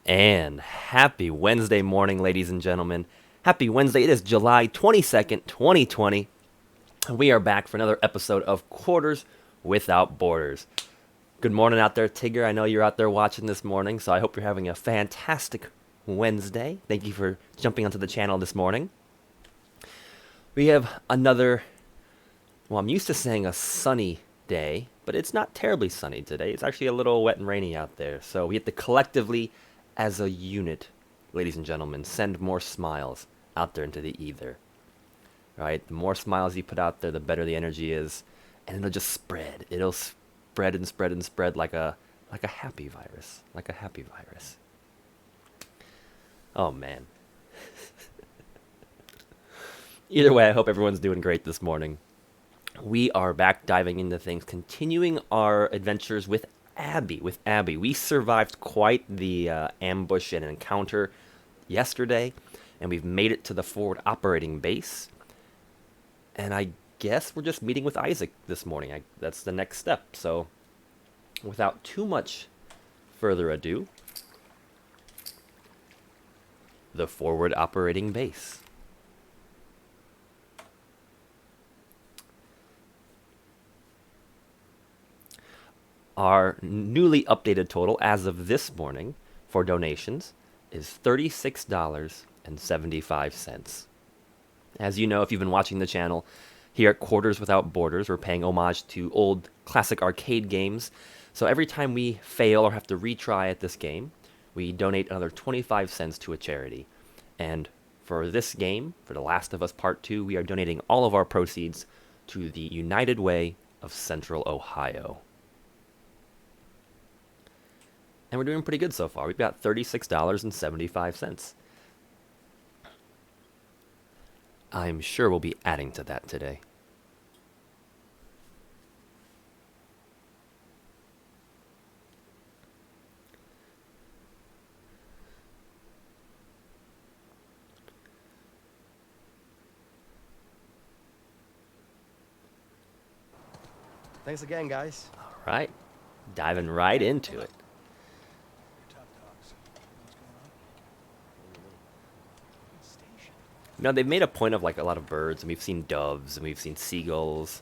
And happy Wednesday morning, ladies and gentlemen. Happy Wednesday. It is July 22nd, 2020. And we are back for another episode of Quarters Without Borders. Good morning out there, Tigger. I know you're out there watching this morning, so I hope you're having a fantastic Wednesday. Thank you for jumping onto the channel this morning. We have another, well, I'm used to saying a sunny day, but it's not terribly sunny today. It's actually a little wet and rainy out there. So we have to collectively, as a unit, ladies and gentlemen, send more smiles out there into the ether. Right? The more smiles you put out there, the better the energy is, and it'll just spread. It'll spread and spread and spread like a happy virus, like a happy virus. Oh man. Either way, I hope everyone's doing great this morning. We are back diving into things, continuing our adventures with Abby. We survived quite the ambush and encounter yesterday, and we've made it to the forward operating base. And I guess we're just meeting with Isaac this morning. That's the next step. So, without too much further ado, the forward operating base. Our newly updated total as of this morning for donations is $36.75. As you know, if you've been watching the channel, here at Quarters Without Borders, we're paying homage to old classic arcade games. So every time we fail or have to retry at this game, we donate another 25 cents to a charity. And for this game, for The Last of Us Part 2, we are donating all of our proceeds to the United Way of Central Ohio. And we're doing pretty good so far. We've got $36.75. I'm sure we'll be adding to that today. Thanks again, guys. All right, diving right into it. You know, they've made a point of like a lot of birds, and we've seen doves, and we've seen seagulls.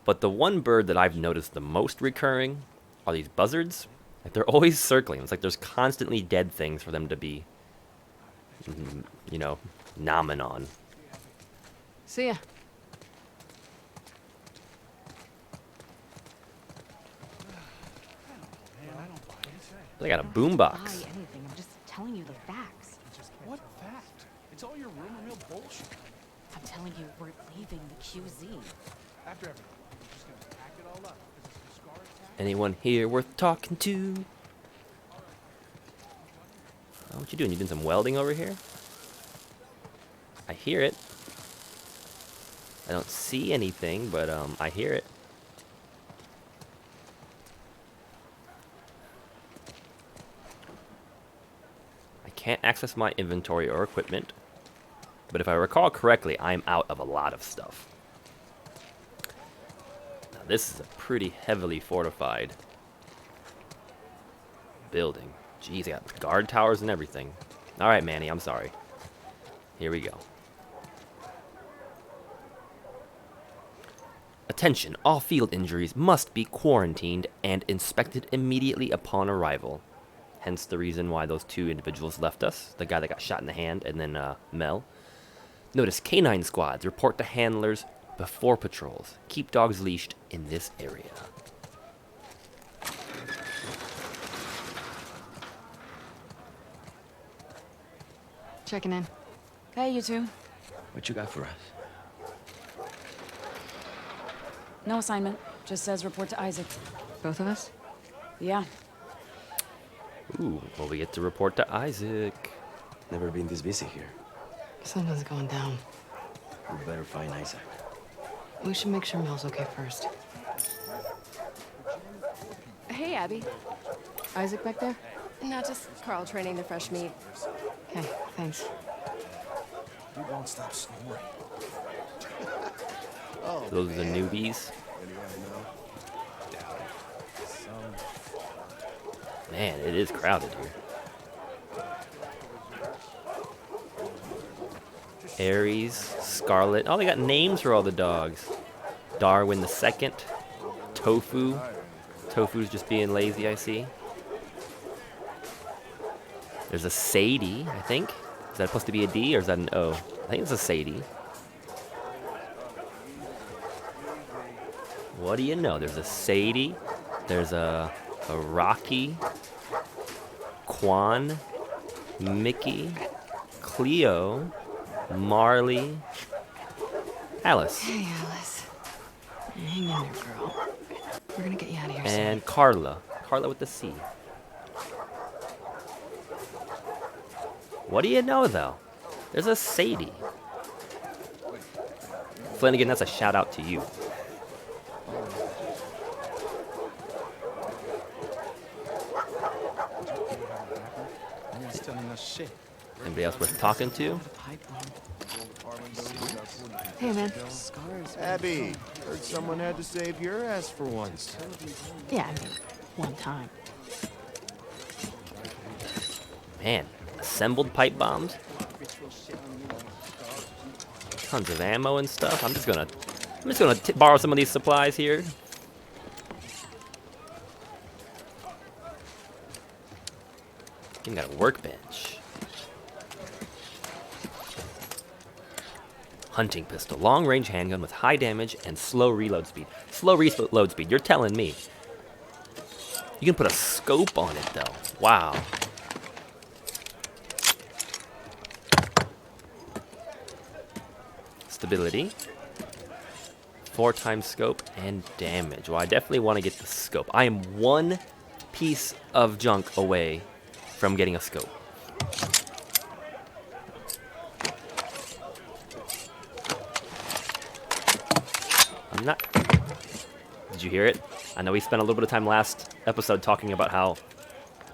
But the one bird that I've noticed the most recurring are these buzzards. Like, they're always circling. It's like there's constantly dead things for them to be, nomming on. See ya. They got a Buy boombox. anything. I'm just telling you the facts. What fact? It's all your rumor mill bullshit. I'm telling you, we're leaving the QZ. After everything, we're just gonna pack it all up because it's a scar attack. Anyone here worth talking to? Oh, what you doing? You doing some welding over here? I hear it. I don't see anything, but I hear it. I can't access my inventory or equipment, but if I recall correctly, I'm out of a lot of stuff. Now, this is a pretty heavily fortified building. Jeez, they got guard towers and everything. All right, Manny, I'm sorry. Here we go. Attention, all field injuries must be quarantined and inspected immediately upon arrival. Hence the reason why those two individuals left us. The guy that got shot in the hand and then Mel. Notice canine squads report to handlers before patrols. Keep dogs leashed in this area. Checking in. Hey, you two. What you got for us? No assignment. Just says report to Isaac. Both of us? Yeah. Ooh, well, we get to report to Isaac. Never been this busy here. Something's going down. We better find Isaac. We should make sure Mel's okay first. Hey, Abby. Isaac back there? Not just Carl training the fresh meat. Okay, thanks. You won't stop snoring. Those are the newbies. Man, it is crowded here. Aries, Scarlet. Oh, they got names for all the dogs. Darwin the Second. Tofu. Tofu's just being lazy, I see. There's a Sadie, I think. Is that supposed to be a D or is that an O? I think it's a Sadie. What do you know? There's a Sadie. There's a Rocky. Quan. Mickey. Cleo. Marley. Alice. Hey, Alice. Hang in there, girl. We're gonna get you out of here soon. And Carla. Carla with the C. What do you know, though? There's a Sadie. Flanagan, that's a shout out to you. Manny's telling us shit. Anybody else worth talking to? Hey, man. Abby, heard someone had to save your ass for once. Yeah, I mean, one time. Man, assembled pipe bombs. Tons of ammo and stuff. I'm just gonna borrow some of these supplies here. Even got a workbench. Hunting pistol, long range handgun with high damage and slow reload speed. Slow reload speed, you're telling me. You can put a scope on it though. Wow. Stability. 4 times scope and damage. Well, I definitely want to get the scope. I am one piece of junk away from getting a scope. I'm not... Did you hear it? I know we spent a little bit of time last episode talking about how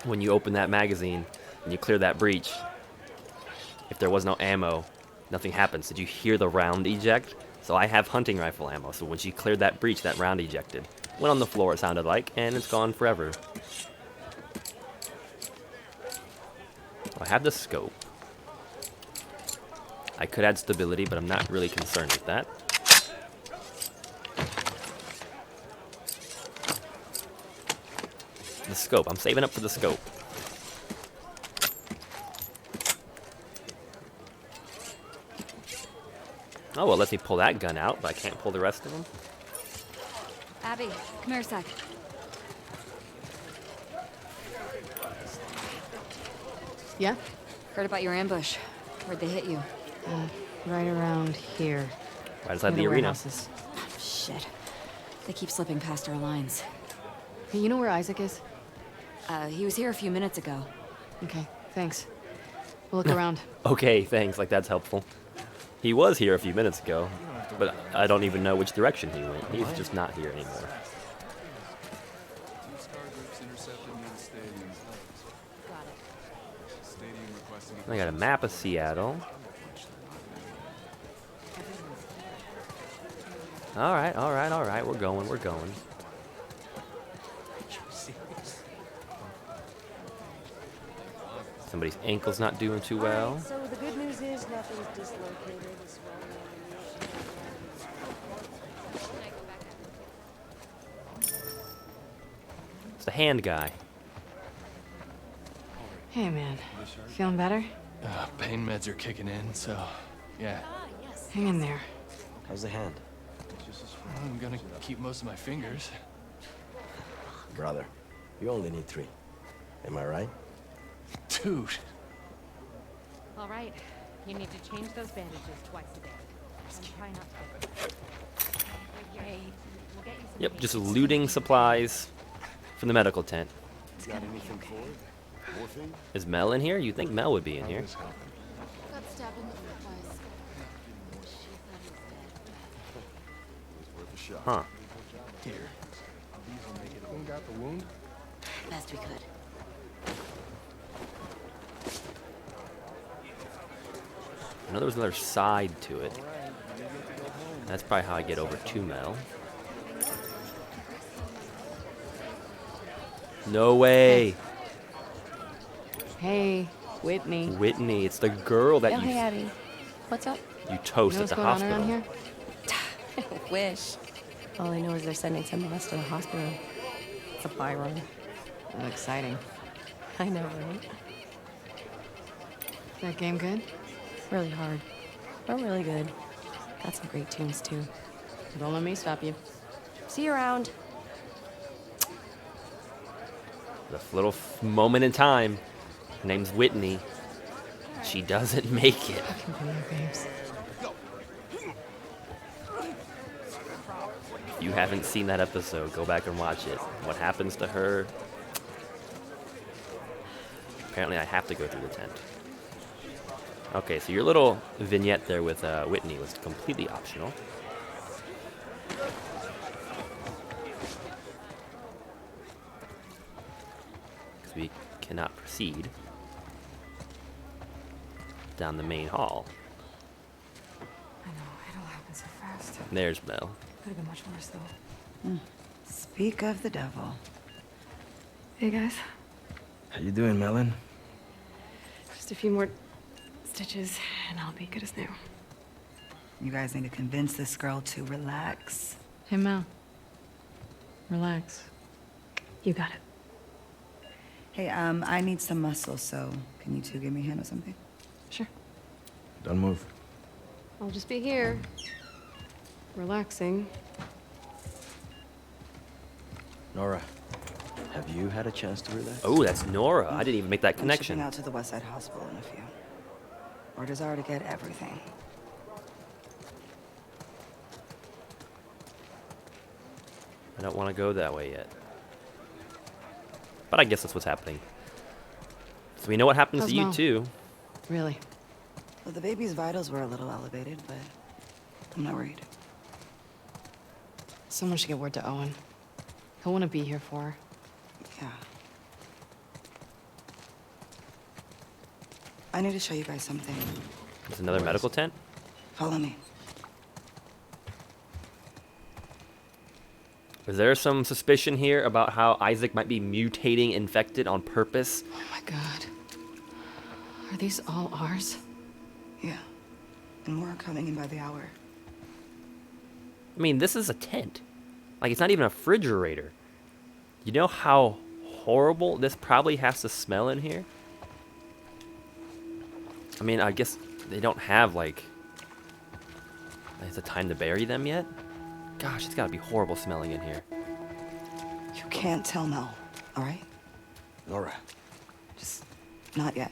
when you open that magazine and you clear that breach, if there was no ammo, nothing happens. Did you hear the round eject? So I have hunting rifle ammo, so when she cleared that breach, that round ejected. Went on the floor, it sounded like, and it's gone forever. I have the scope. I could add stability, but I'm not really concerned with that. The scope. I'm saving up for the scope. Oh, well, let me pull that gun out, but I can't pull the rest of them. Abby, come here a sec. Yeah? Heard about your ambush. Where'd they hit you? Right around here. Right outside Near the arena. warehouses. Shit. They keep slipping past our lines. Hey, you know where Isaac is? He was here a few minutes ago. Okay, thanks. We'll look around. Okay, thanks. Like, that's helpful. He was here a few minutes ago, but I don't even know which direction he went. He's just not here anymore. I got a map of Seattle. Alright, alright, alright. We're going, we're going. Somebody's ankle's not doing too well. So the good news is nothing's dislocated as It's the hand guy. Hey, man. Feeling better? Pain meds are kicking in, so yeah. Hang in there. How's the hand? I'm gonna keep most of my fingers. Brother, you only need 3. Am I right? Dude. All right. You need to change those bandages twice a day. And try not to. Hey, we'll get you some Yep, just looting supplies from the medical tent. Got anything for it? Morphine? Is Mel in here? You'd think Mel would be in here. Got stabbed in the foot twice. Huh. Here. Who got the wound? Best we could. I know there was another side to it. That's probably how I get over to Mel. No way! Hey, Whitney. Whitney, it's the girl that Oh, you... hey, Abby. What's up? you toast You know at the what's going on hospital. around here? Wish. All I know is they're sending some of us to the hospital. Supply run. Oh, exciting. I know, right? That game good? Really hard. But really good. Got some great tunes, too. Don't let me stop you. See you around. This little moment in time. Her name's Whitney. She doesn't make it. Video games. If you haven't seen that episode, go back and watch it. What happens to her? Apparently, I have to go through the tent. Okay, so your little vignette there with Whitney was completely optional. Because we cannot proceed down the main hall. I know, it all happened so fast. There's Mel. Could have been much worse, though. Speak of the devil. Hey, guys. How you doing, Melon? Just a few more stitches, and I'll be good as new. You guys need to convince this girl to relax. Hey, Mel. Relax. You got it. Hey, I need some muscle, so can you two give me a hand with something? Sure. Don't move. I'll just be here. Relaxing. Nora, have you had a chance to relax? Oh, that's Nora. I didn't even make that I'm connection. shipping out to the West Side Hospital in a few. Orders are to get everything. I don't want to go that way yet. But I guess that's what's happening. So we know what happens How's to you Mel? too. Really. Well, the baby's vitals were a little elevated, but I'm not worried. Someone should get word to Owen. He'll want to be here for her. Yeah. I need to show you guys something. There's another medical tent. Follow me. Is there some suspicion here about how Isaac might be mutating infected on purpose? Oh my god. Are these all ours? Yeah. And more are coming in by the hour. I mean, this is a tent. Like, it's not even a refrigerator. You know how horrible this probably has to smell in here? I mean, I guess they don't have, like, the time to bury them yet? Gosh, it's gotta be horrible smelling in here. You can't tell Mel, all right? Nora, Just not yet.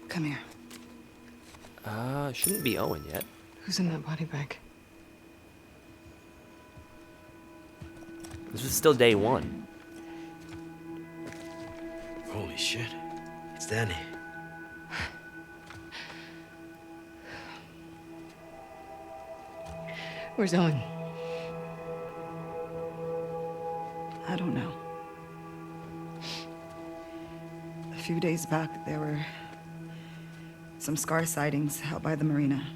Come here. Shouldn't be Owen yet. Who's in that body bag? This is still day one. holy shit. It's Danny. Where's Owen? I don't know. A few days back, there were some scar sightings out by the marina.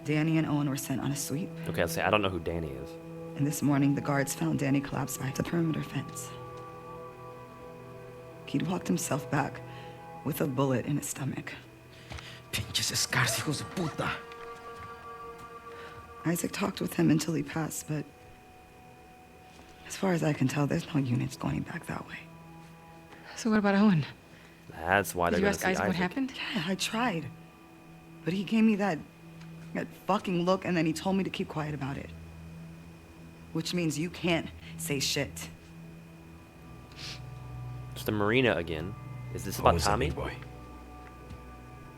Danny and Owen were sent on a sweep, Okay, I'll say I don't know who Danny is. and this morning the guards found Danny collapsed by the perimeter fence. He'd walked himself back with a bullet in his stomach. Pinches escars, hijos de puta. Isaac talked with him until he passed, but as far as I can tell, there's no units going back that way. So what about Owen? That's why Did they're you gonna ask see Isaac Isaac. what happened? Yeah, I tried. But he gave me that fucking look, and then he told me to keep quiet about it. Which means you can't say shit. It's the marina again. Is this about Owen's a Tommy? big boy.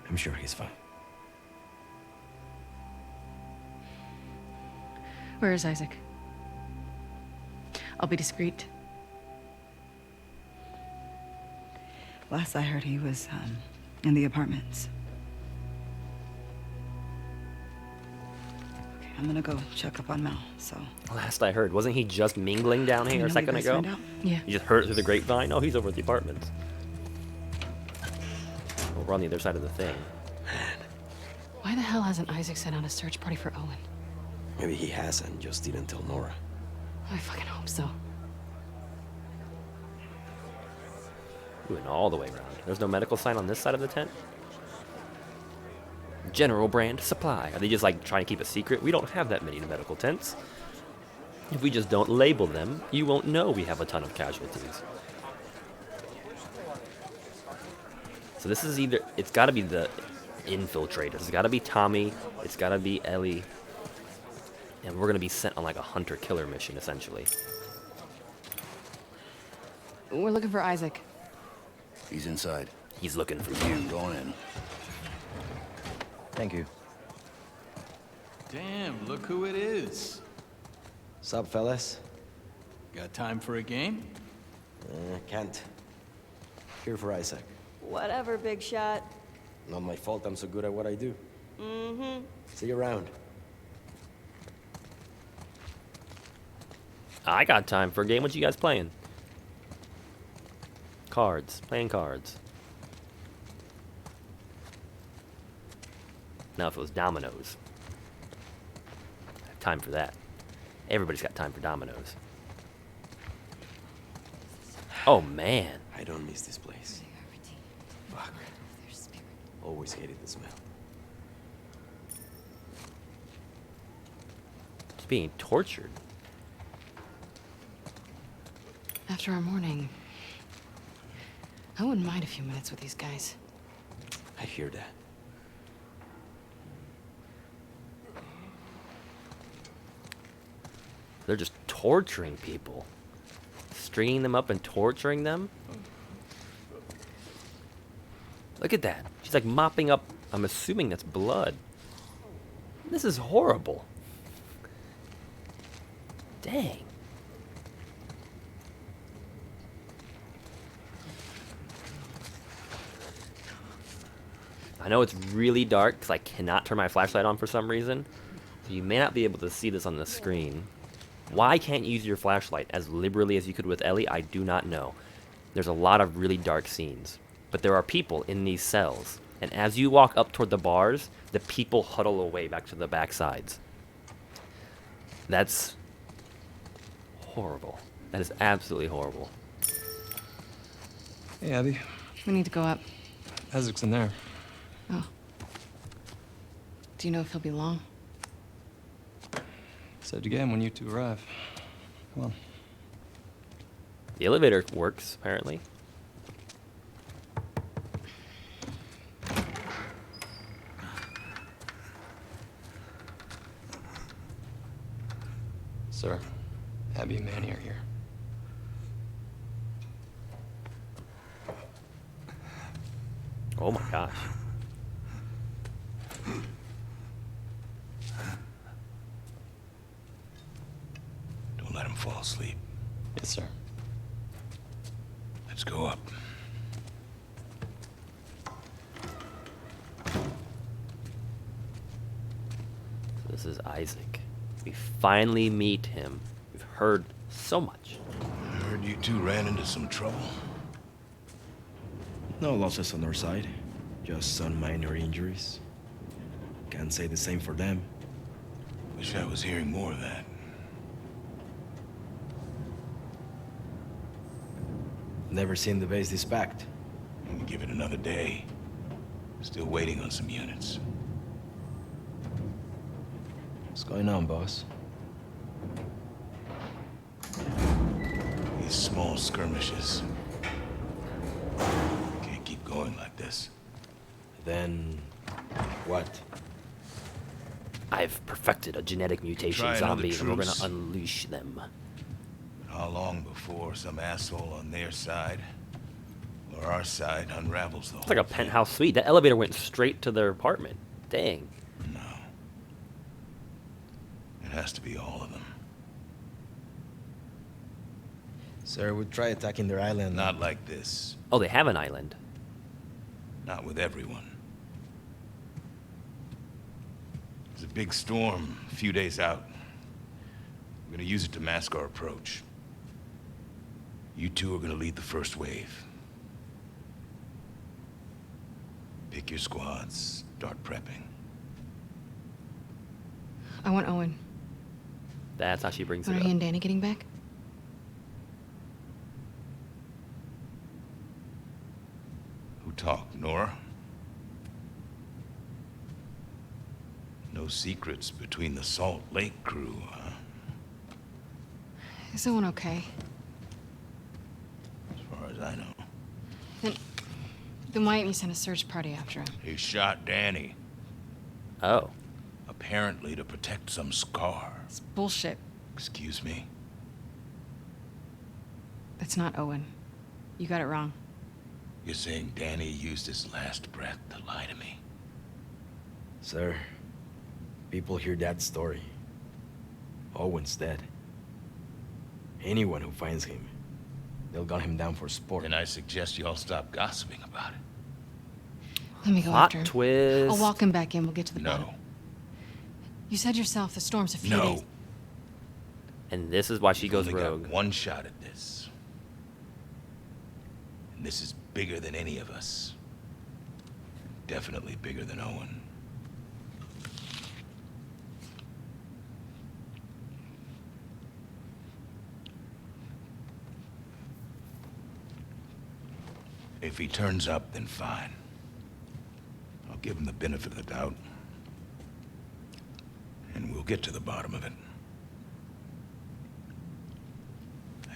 I'm sure he's fine. Where is Isaac? I'll be discreet. Last I heard, he was in the apartments. Okay, I'm gonna go check up on Mel, so... Last I heard, wasn't he just mingling down Let me here a know what second you guys ago? find out. Yeah. You just heard it through the grapevine? Oh, he's over at the apartments. Well, we're on the other side of the thing. Why the hell hasn't Isaac sent out a search party for Owen? Maybe he hasn't, just didn't tell Nora. I fucking hope so. We went all the way around. There's no medical sign on this side of the tent? General Brand Supply. Are they just like trying to keep a secret? We don't have that many medical tents. If we just don't label them, you won't know we have a ton of casualties. So this is either, it's got to be the infiltrators. It's got to be Tommy. It's got to be Ellie. And we're going to be sent on like a hunter-killer mission, essentially. We're looking for Isaac. He's inside. He's looking for you. Go on in. Thank you. Damn, look who it is. Sup, fellas? Got time for a game? Can't. Here for Isaac. Whatever, big shot. Not my fault I'm so good at what I do. Mm-hmm. See you around. I got time for a game. What you guys playing? Cards. Playing cards. Now if it was dominoes. I have time for that. Everybody's got time for dominoes. Oh man. I don't miss this place. Fuck. Always hated the smell. It's being tortured. After our morning, I wouldn't mind a few minutes with these guys. I hear that. They're just torturing people. Stringing them up and torturing them. Look at that. She's like mopping up. I'm assuming that's blood. This is horrible. Dang. I know it's really dark because I cannot turn my flashlight on for some reason. So you may not be able to see this on the screen. Why can't you use your flashlight as liberally as you could with Ellie? I do not know. There's a lot of really dark scenes. But there are people in these cells. And as you walk up toward the bars, the people huddle away back to the back sides. That's horrible. That is absolutely horrible. Hey, Abby. We need to go up. Isaac's in there. Oh. Do you know if he'll be long? Said again when you two arrive. Come on. The elevator works, apparently. Sir, Abby and Manny are here. Oh my gosh. Don't let him fall asleep. Yes, sir. Let's go up. This is Isaac. We finally meet him. We've heard so much. I heard you two ran into some trouble. No losses on our side. Just some minor injuries. Can't say the same for them. Wish I was hearing more of that. Never seen the base this packed. I'm gonna give it another day. Still waiting on some units. What's going on, boss? These small skirmishes. Can't keep going like this. Then... what? I've perfected a genetic mutation Try another zombie, and we're truce. gonna unleash them. How long before some asshole on their side or our side unravels the whole It's like a thing? penthouse suite. That elevator went straight to their apartment. Dang. No. It has to be all of them. Sir, we try attacking their island. Not like this. Oh, they have an island. Not with everyone. There's a big storm a few days out. We're gonna use it to mask our approach. You two are gonna lead the first wave. Pick your squads, start prepping. I want Owen. That's how she brings When it are he up. and Danny getting back? Who talked, Nora? No secrets between the Salt Lake crew, huh? Is Owen okay? As far as I know. Then why didn't you send a search party after him? He shot Danny, Oh. apparently to protect some scar. It's bullshit. Excuse me? That's not Owen. You got it wrong. You're saying Danny used his last breath to lie to me? Sir, people hear that story. Owen's dead. Anyone who finds him, they'll gun him down for sport. Then I suggest you all stop gossiping about it. Let me go Plot after him. twist. I'll walk him back in. We'll get to the bottom. No. You said yourself the storm's a few No. days. And this is why she You've goes only rogue. got one shot at this. And this is bigger than any of us. Definitely bigger than Owen. If he turns up, then fine. I'll give him the benefit of the doubt. And we'll get to the bottom of it.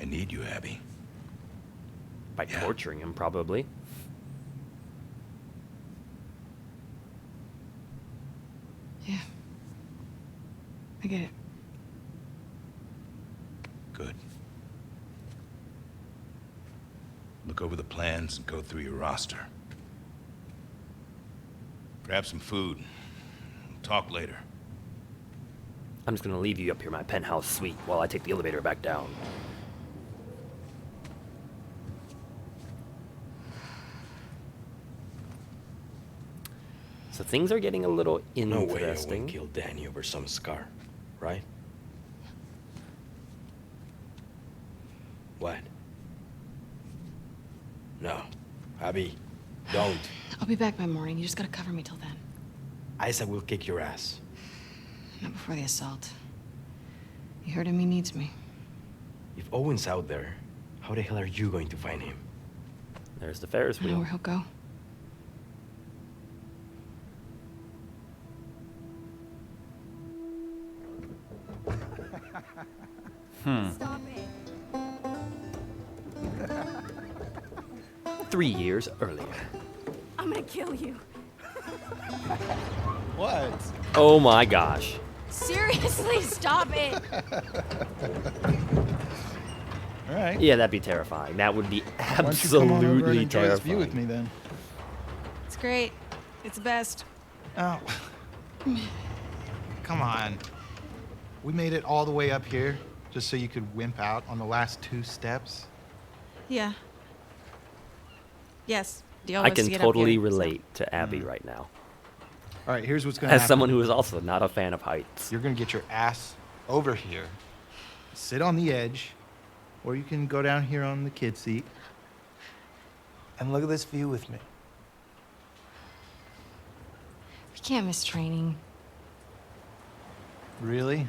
I need you, Abby. By torturing him, probably. Yeah. I get it. Good. Look over the plans and go through your roster. Grab some food. We'll talk later. I'm just gonna leave you up here in my penthouse suite while I take the elevator back down. So things are getting a little No way Owen interesting. killed Danny over some scar, right? What? No. Abby, don't. I'll be back by morning. You just gotta cover me till then. Isaac will kick your ass. Not before the assault. You heard him, he needs me. If Owen's out there, how the hell are you going to find him? There's the Ferris I know wheel. where he'll go. Stop it. 3 years earlier. I'm gonna kill you. What? Oh my gosh. Seriously, stop it. All right. Yeah, that'd be terrifying. That would be Why don't you come on over and absolutely enjoy this view with terrifying. me then? It's great. It's the best. Oh. Come on. We made it all the way up here just so you could wimp out on the last 2 steps. Yeah. Yes. Deal I was to can get totally up here, so- relate to Abby right now. All right, here's what's going to As happen. someone who is also not a fan of heights. You're going to get your ass over here, sit on the edge, or you can go down here on the kid seat and look at this view with me. We can't miss training. Really?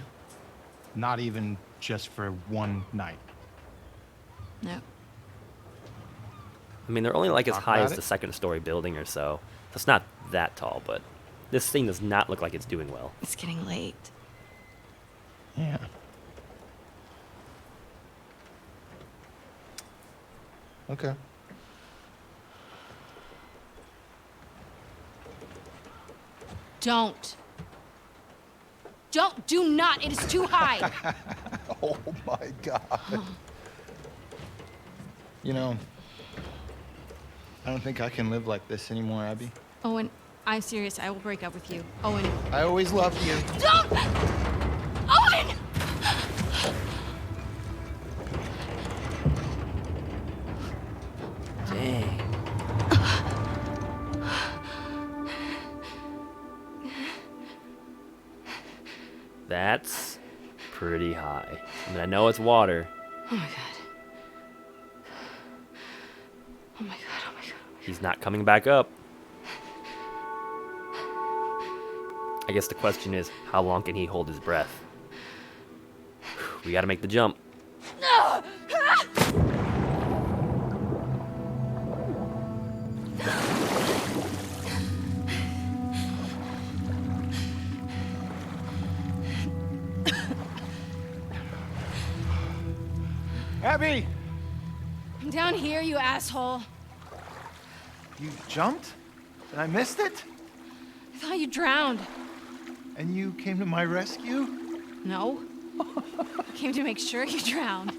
Not even just for one night. No. I mean, they're only like as Talk high about as it. the second story building or so. So it's not that tall, but this thing does not look like it's doing well. It's getting late. Yeah. Okay. Don't. Do not. It is too high. Oh my God. You know, I don't think I can live like this anymore, Abby. Owen, I'm serious. I will break up with you. Owen. I always loved you. Don't! Owen! Dang. That's pretty high. I mean, I know it's water. Oh my god. Oh my god, oh my god. He's not coming back up. I guess the question is, how long can he hold his breath? We gotta make the jump. Abby! I'm down here, you asshole. You jumped? And I missed it? I thought you drowned. And you came to my rescue? No. I came to make sure you drowned.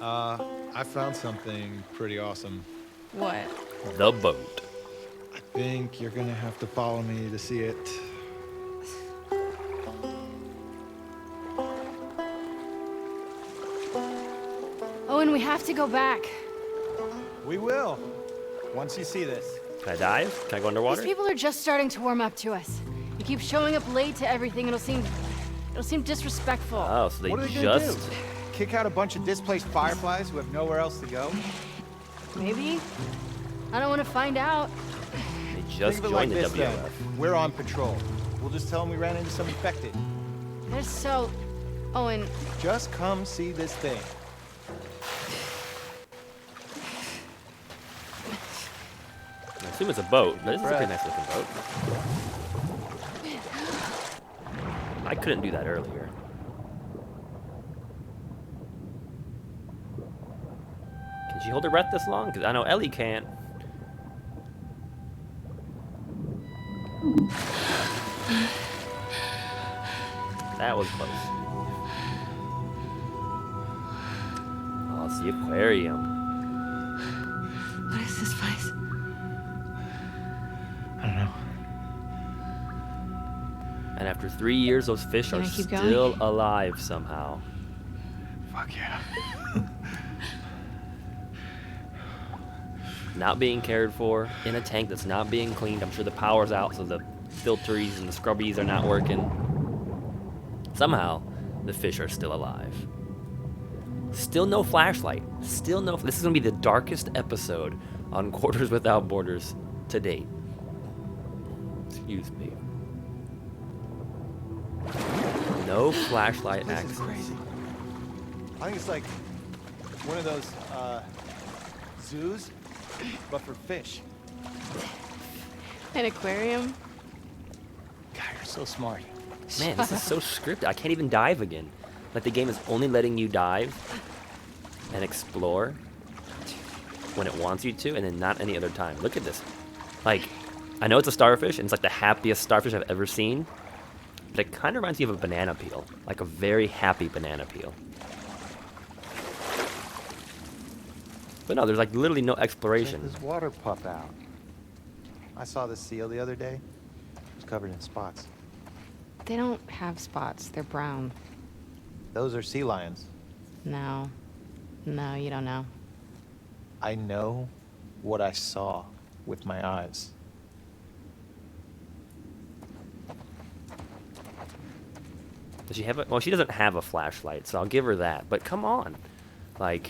I found something pretty awesome. What? The boat. I think you're gonna have to follow me to see it. Owen, we have to go back. We will. Once you see this. Can I dive? Can I go underwater? These people are just starting to warm up to us. You keep showing up late to everything, it'll seem disrespectful. Oh, so they What are they just... gonna do? Kick out a bunch of displaced fireflies who have nowhere else to go? Maybe. I don't want to find out. They just Think of it like joined the this, then. WF. We're on patrol. We'll just tell them we ran into some infected. They're so... Owen, Just come see this thing. I assume it's a boat. This is a pretty nice looking boat. I couldn't do that earlier. Can she hold her breath this long? Because I know Ellie can't. That was close. Oh, it's the aquarium. what is this place? I don't know. And after 3 years, those fish Can are I keep still going? alive somehow. Fuck yeah. Not being cared for, in a tank that's not being cleaned. I'm sure the power's out, so the filteries and the scrubbies are not working. Somehow, the fish are still alive. Still no flashlight. Still no... This is going to be the darkest episode on Quarters Without Borders to date. Excuse me. No flashlight This is access. crazy. I think it's like one of those zoos, but for fish. An aquarium? God, you're so smart. Man, this is so scripted. I can't even dive again. Like, the game is only letting you dive and explore when it wants you to, and then not any other time. Look at this. Like, I know it's a starfish, and it's like the happiest starfish I've ever seen, but it kind of reminds me of a banana peel. Like a very happy banana peel. But no, there's like literally no exploration. Let this water pop out. I saw the seal the other day. It was covered in spots. They don't have spots. They're brown. Those are sea lions. No. No, you don't know. I know what I saw with my eyes. Does she have a... Well, she doesn't have a flashlight, so I'll give her that. But come on. Like...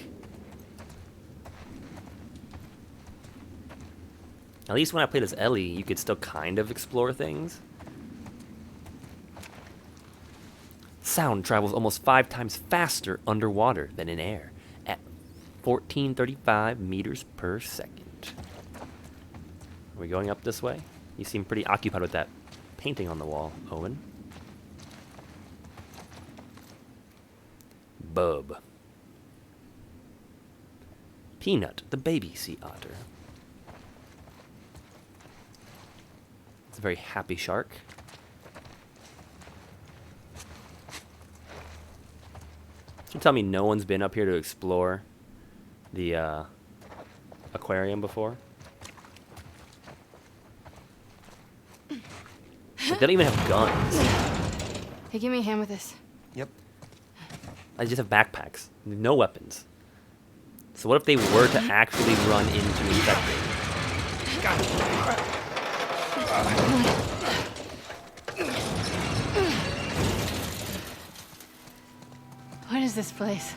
At least when I played as Ellie, you could still kind of explore things. Sound travels almost 5 times faster underwater than in air, at 1435 meters per second. Are we going up this way? You seem pretty occupied with that painting on the wall, Owen. Bub. Peanut, the baby sea otter. It's a very happy shark. You tell me no one's been up here to explore the aquarium before? Like, they don't even have guns. Hey, give me a hand with this. Yep. They just have backpacks. No weapons. So what if they were to actually run into infected? What is this place?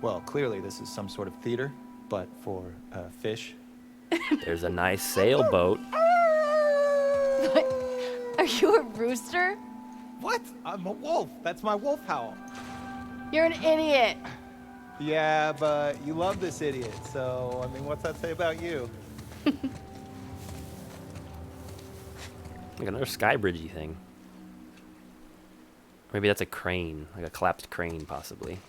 Well, clearly this is some sort of theater, but for fish. There's a nice sailboat. What? Are you a rooster? What? I'm a wolf. That's my wolf howl. You're an idiot. Yeah, but you love this idiot, so, I mean, what's that say about you? Like another sky bridgey thing. Maybe that's a crane, like a collapsed crane, possibly.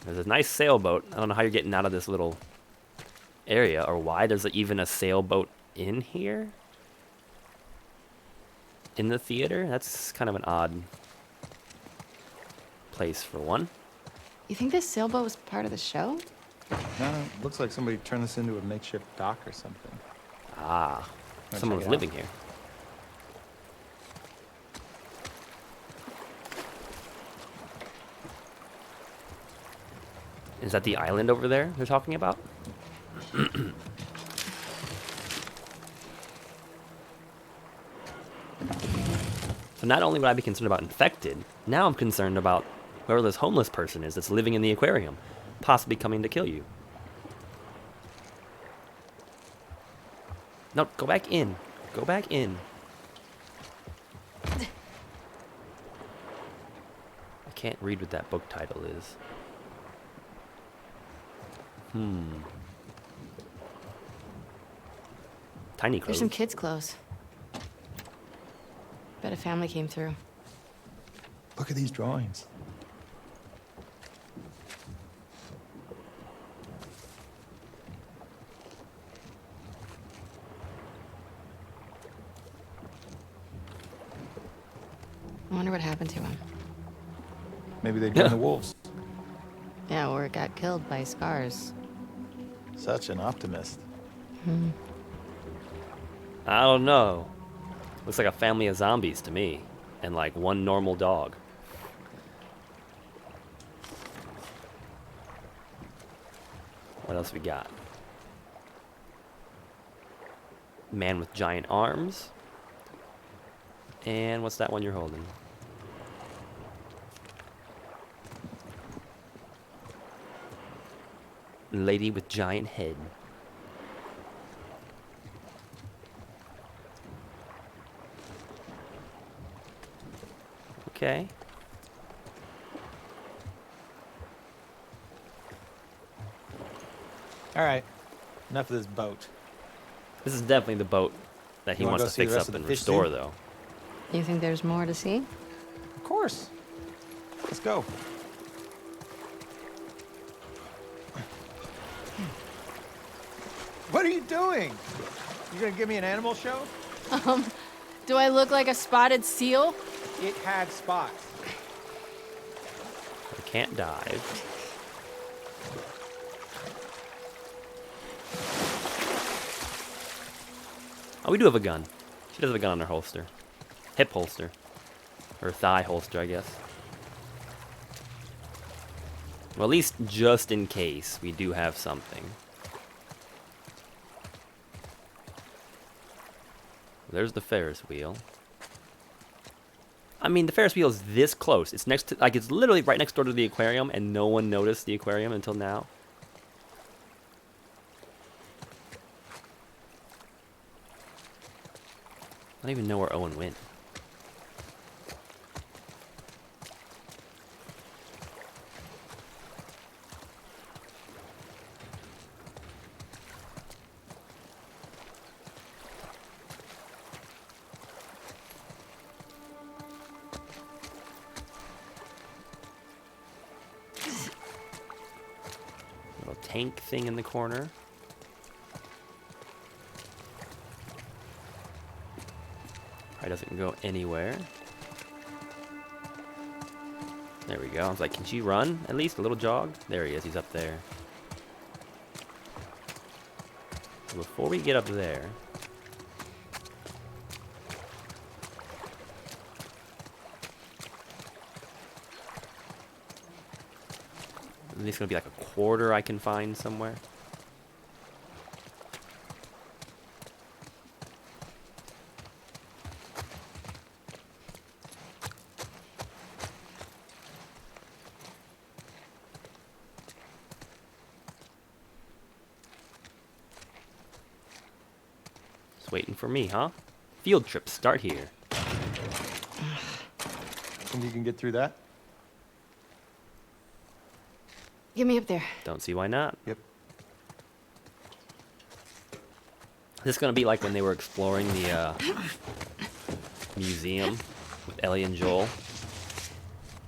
There's a nice sailboat. I don't know how you're getting out of this little area, or why there's even a sailboat in here. In the theater? That's kind of an odd place for one. You think this sailboat was part of the show? No, looks like somebody turned this into a makeshift dock or something. Ah, Wanna someone check was it out? living here. Is that the island over there they're talking about? So not only would I be concerned about infected, now I'm concerned about whoever this homeless person is that's living in the aquarium, possibly coming to kill you. No, go back in. Go back in. I can't read what that book title is. Tiny There's clothes. some kids' clothes. Bet a family came through. Look at these drawings. I wonder what happened to him. Maybe they joined the wolves. Yeah, or got killed by scars. Such an optimist. I don't know. Looks like a family of zombies to me. And like one normal dog. What else we got? Man with giant arms. And what's that one you're holding? Lady with giant head. Okay. All right, enough of this boat. This is definitely the boat that he You wanna wants go to see the fix rest up of the and fish restore, zoo? though. You think there's more to see? Of course. Let's go. What are you doing? You gonna give me an animal show? Do I look like a spotted seal? It had spots. I can't dive. Oh, we do have a gun. She does have a gun on her holster. Hip holster. Or thigh holster, I guess. Well, at least just in case, we do have something. There's the Ferris wheel. I mean, the Ferris wheel is this close. It's next to, like, it's literally right next door to the aquarium, and no one noticed the aquarium until now. I don't even know where Owen went. Little tank thing in the corner. Probably doesn't go anywhere. There we go. I was like, can she run? At least a little jog? There he is. He's up there. Before we get up there, is this gonna be like a quarter I can find somewhere? Just waiting for me, huh? Field trips start here. Think you can get through that? Get me up there. Don't see why not. Yep. This is gonna be like when they were exploring museum with Ellie and Joel.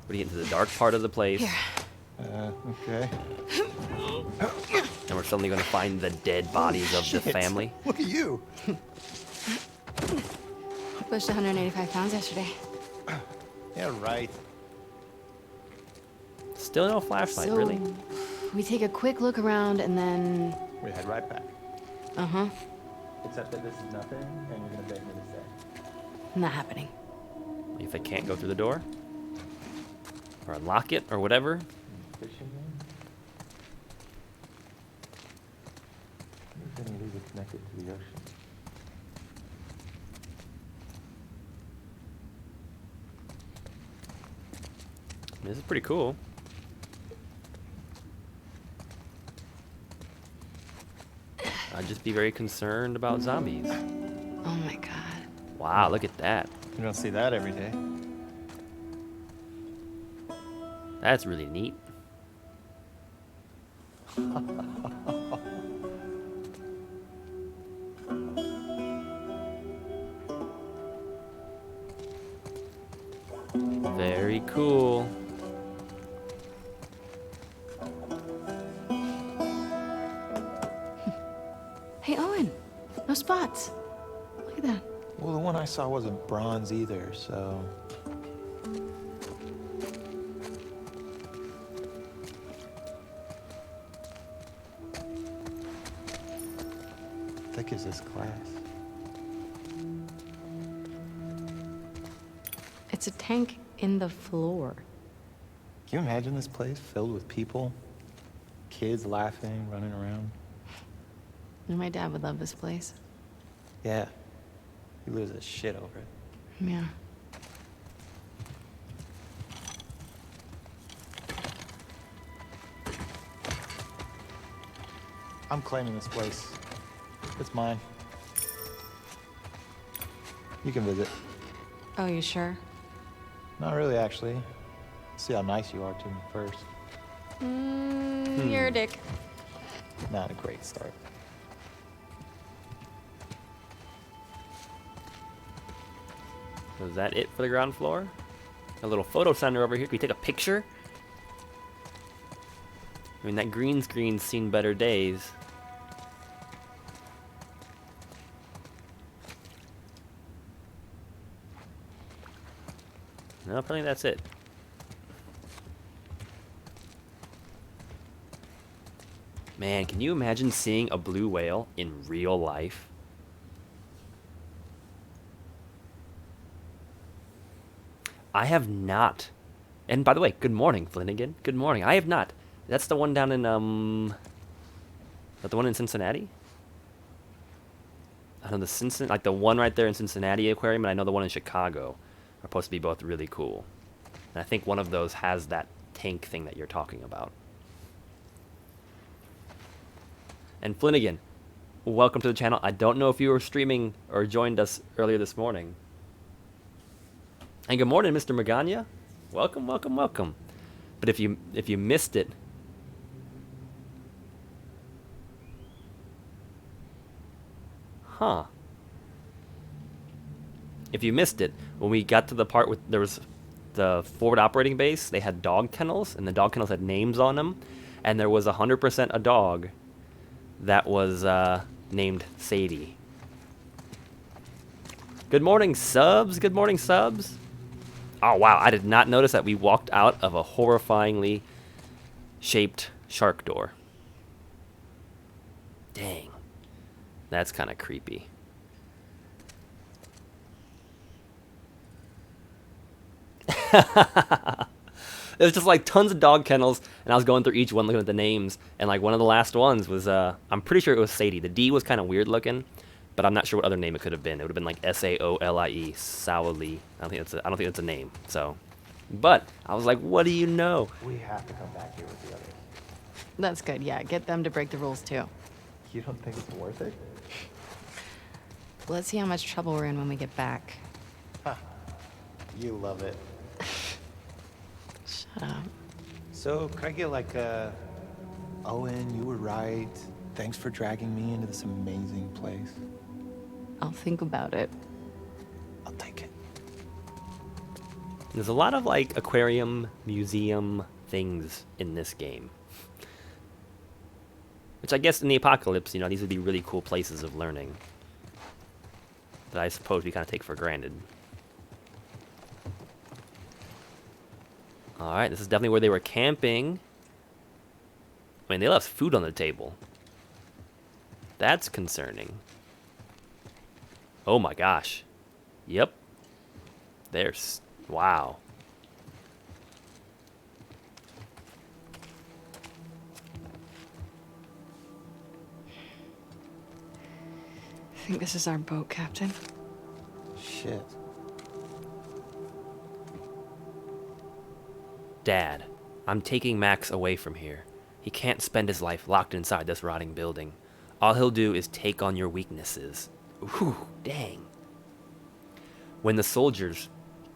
We're getting to the dark part of the place. Okay. And we're suddenly going to find the dead bodies of the family. Look at you. Pushed 185 pounds yesterday. Yeah, right. Still no flashlight, So, really? we take a quick look around and then... We head right back. Uh-huh. Except that this is nothing, and you're gonna beg me to stay. Not happening. If I can't go through the door? Or unlock it, or whatever? Fishing game? You're gonna leave it connected to the ocean. This is pretty cool. I'd just be very concerned about zombies. Oh my god. Wow, look at that. You don't see that every day. That's really neat. Very cool. Hey, Owen. No spots. Look at that. Well, the one I saw wasn't bronze either, so... Thick is this glass? It's a tank in the floor. Can you imagine this place filled with people? Kids laughing, running around? My dad would love this place. Yeah. He loses his shit over it. Yeah. I'm claiming this place. It's mine. You can visit. Oh, you sure? Not really, actually. See how nice you are to me first. You're a dick. Not a great start. So is that it for the ground floor? A little photo center over here. Can we take a picture? I mean, that green screen's seen better days. No, apparently that's it. Man, can you imagine seeing a blue whale in real life? I have not. And by the way, good morning, Flanagan. Good morning. I have not. That's the one down in, is that the one in Cincinnati? I know the Cincinnati, like the one right there in Cincinnati Aquarium, and I know the one in Chicago are supposed to be both really cool. And I think one of those has that tank thing that you're talking about. And Flanagan, welcome to the channel. I don't know if you were streaming or joined us earlier this morning. And good morning, Mr. Magana. Welcome, welcome, welcome. But if you missed it, huh? If you missed it, when we got to the part with there was the forward operating base, they had dog kennels, and the dog kennels had names on them, and there was 100% a dog that was named Sadie. Good morning, subs. Good morning, subs. Oh, wow. I did not notice that we walked out of a horrifyingly shaped shark door. Dang. That's kind of creepy. It was just like tons of dog kennels, and I was going through each one looking at the names, and like one of the last ones was, I'm pretty sure it was Sadie. The D was kind of weird looking, but I'm not sure what other name it could have been. It would have been like Saolie, Saolie. I don't think that's a name. So, but I was like, what do you know? We have to come back here with the others. That's good, yeah. Get them to break the rules, too. You don't think it's worth it? Let's see how much trouble we're in when we get back. Huh. You love it. Shut up. So, could I get like a... Owen, you were right. Thanks for dragging me into this amazing place. I'll think about it. I'll take it. There's a lot of like aquarium, museum things in this game. Which I guess in the apocalypse, you know, these would be really cool places of learning. That I suppose we kind of take for granted. Alright, this is definitely where they were camping. I mean, they left food on the table. That's concerning. Oh my gosh. Yep. There's... wow. I think this is our boat, Captain. Shit. Dad, I'm taking Max away from here. He can't spend his life locked inside this rotting building. All he'll do is take on your weaknesses. Ooh, dang. When the soldiers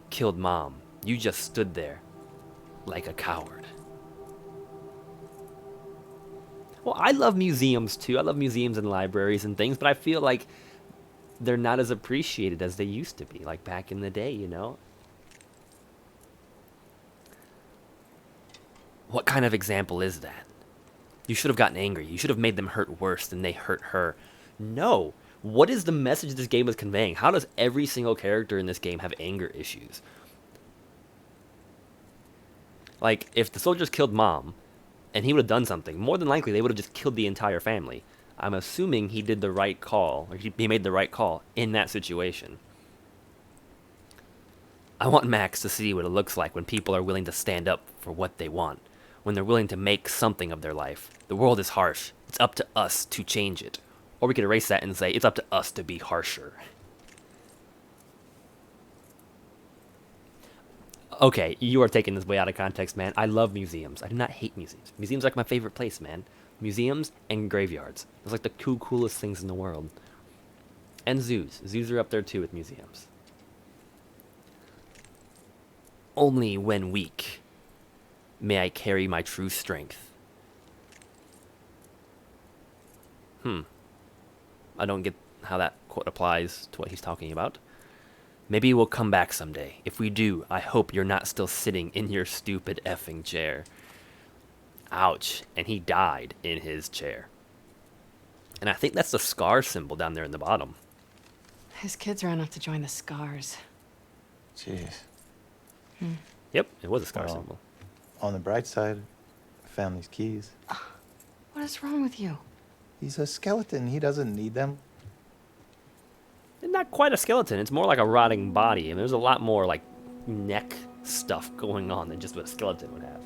killed Mom, you just stood there like a coward. Well, I love museums too. I love museums and libraries and things, but I feel like they're not as appreciated as they used to be, like back in the day, you know? What kind of example is that? You should have gotten angry. You should have made them hurt worse than they hurt her. No. What is the message this game is conveying? How does every single character in this game have anger issues? Like, if the soldiers killed Mom, and he would have done something, more than likely they would have just killed the entire family. I'm assuming he did the right call, or he made the right call in that situation. I want Max to see what it looks like when people are willing to stand up for what they want, when they're willing to make something of their life. The world is harsh. It's up to us to change it. Or we could erase that and say, it's up to us to be harsher. Okay, you are taking this way out of context, man. I love museums. I do not hate museums. Museums are like my favorite place, man. Museums and graveyards. Those are like the two coolest things in the world. And zoos. Zoos are up there too with museums. Only when weak may I carry my true strength. I don't get how that quote applies to what he's talking about. Maybe we'll come back someday. If we do, I hope you're not still sitting in your stupid effing chair. Ouch. And he died in his chair. And I think that's the scar symbol down there in the bottom. His kids ran off to join the Scars. Jeez. Yep, it was a scar Well, symbol. On the bright side, family's keys. What is wrong with you? He's a skeleton. He doesn't need them. It's not quite a skeleton. It's more like a rotting body. And there's a lot more like neck stuff going on than just what a skeleton would have.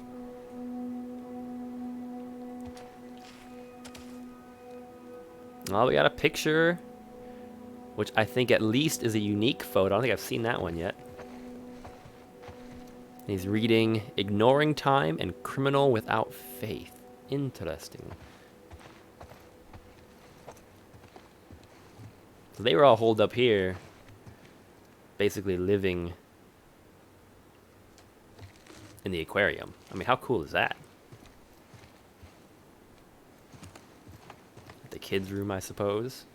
Well, we got a picture, which I think at least is a unique photo. I don't think I've seen that one yet. He's reading Ignoring Time and Criminal Without Faith. Interesting. So they were all holed up here, basically living in the aquarium. I mean, how cool is that? The kids' room, I suppose.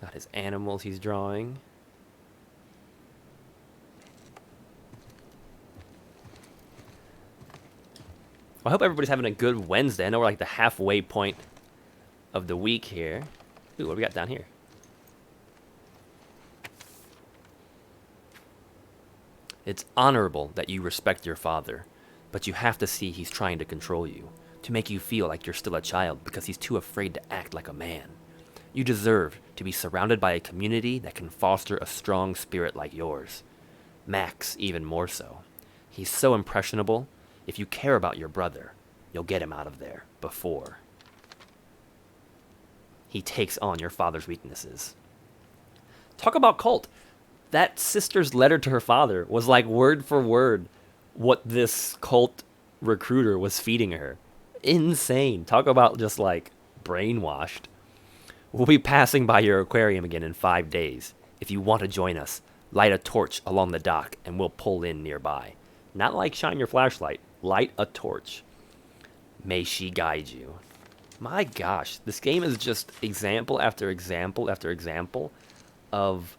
Got his animals he's drawing. Well, I hope everybody's having a good Wednesday. I know we're like the halfway point of the week here. Ooh, what do we got down here? It's honorable that you respect your father, but you have to see he's trying to control you, to make you feel like you're still a child because he's too afraid to act like a man. You deserve to be surrounded by a community that can foster a strong spirit like yours. Max, even more so. He's so impressionable. If you care about your brother, you'll get him out of there before he takes on your father's weaknesses. Talk about cult. That sister's letter to her father was like word for word what this cult recruiter was feeding her. Insane. Talk about just like brainwashed. We'll be passing by your aquarium again in 5 days. If you want to join us, light a torch along the dock and we'll pull in nearby. Not like shine your flashlight. Light a torch. May she guide you. My gosh, this game is just example after example after example of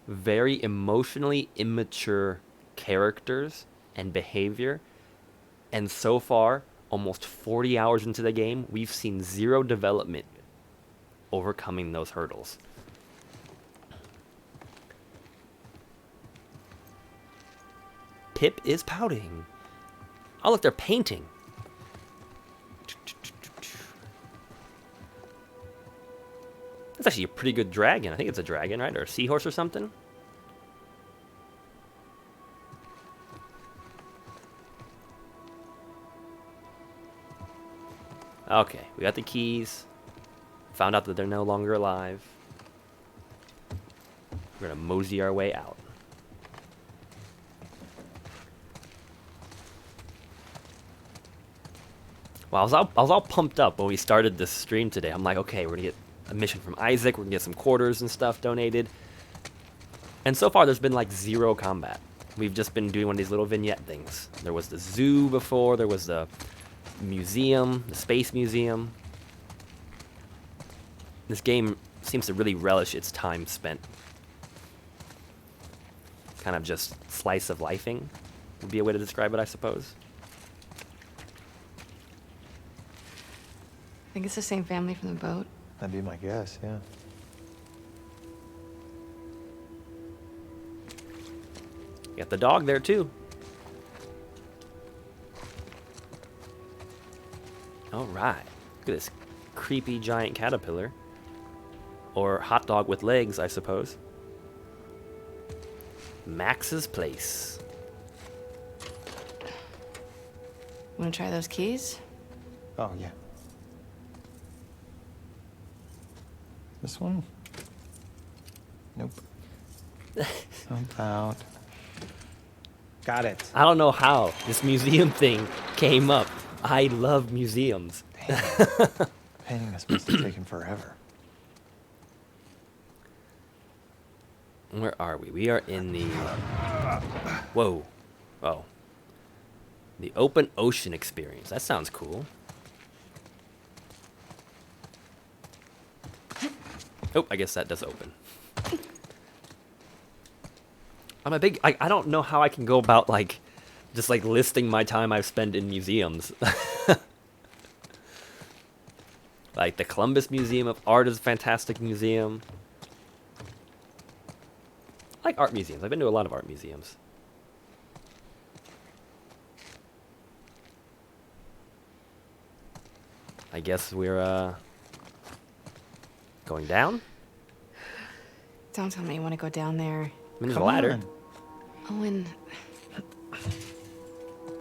very emotionally immature characters and behavior. And so far, almost 40 hours into the game, we've seen zero development overcoming those hurdles. Pip is pouting. Oh, look, they're painting. That's actually a pretty good dragon. I think it's a dragon, right? Or a seahorse or something. Okay, we got the keys. Found out that they're no longer alive. We're gonna mosey our way out. Well, I was all pumped up when we started this stream today. I'm like, okay, we're gonna get a mission from Isaac. We're gonna get some quarters and stuff donated. And so far, there's been like zero combat. We've just been doing one of these little vignette things. There was the zoo before. There was the museum, the space museum. This game seems to really relish its time spent. Kind of just slice of lifing would be a way to describe it, I suppose. I think it's the same family from the boat. That'd be my guess, yeah. Got the dog there too. All right. Look at this creepy giant caterpillar. Or hot dog with legs, I suppose. Max's place. Want to try those keys? Oh, yeah. This one? Nope. About. Got it. I don't know how this museum thing came up. I love museums. Painting this must have taken forever. Where are we? We are in the... Whoa. Oh. The open ocean experience. That sounds cool. Oh, I guess that does open. I'm a big... I don't know how I can go about, like, just, like, listing my time I've spent in museums. Like, the Columbus Museum of Art is a fantastic museum. I like art museums. I've been to a lot of art museums. I guess we're, going down? Don't tell me you want to go down there. I mean, there's a ladder. On. Owen.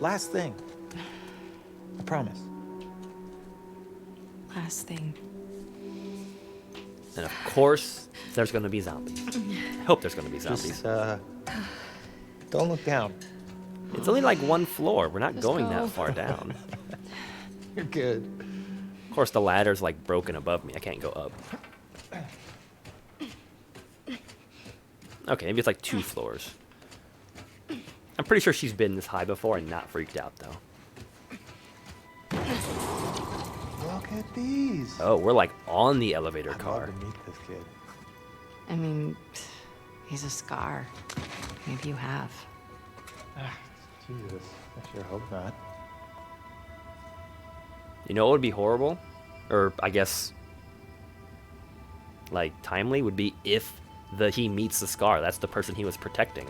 Last thing. I promise. Last thing. And of course, there's going to be zombies. I hope there's going to be zombies. Just, don't look down. It's only like one floor. We're not Just going go. that far down. You're good. Of course, the ladder's like broken above me. I can't go up. Okay, maybe it's like 2 floors. I'm pretty sure she's been this high before and not freaked out, though. Look at these. Oh, we're like on the elevator I'd car. love to meet this kid. I mean, he's a scar. Maybe you have. Jesus. I sure hope not. You know what would be horrible? Or, I guess, like, timely would be if he meets the Scar. That's the person he was protecting.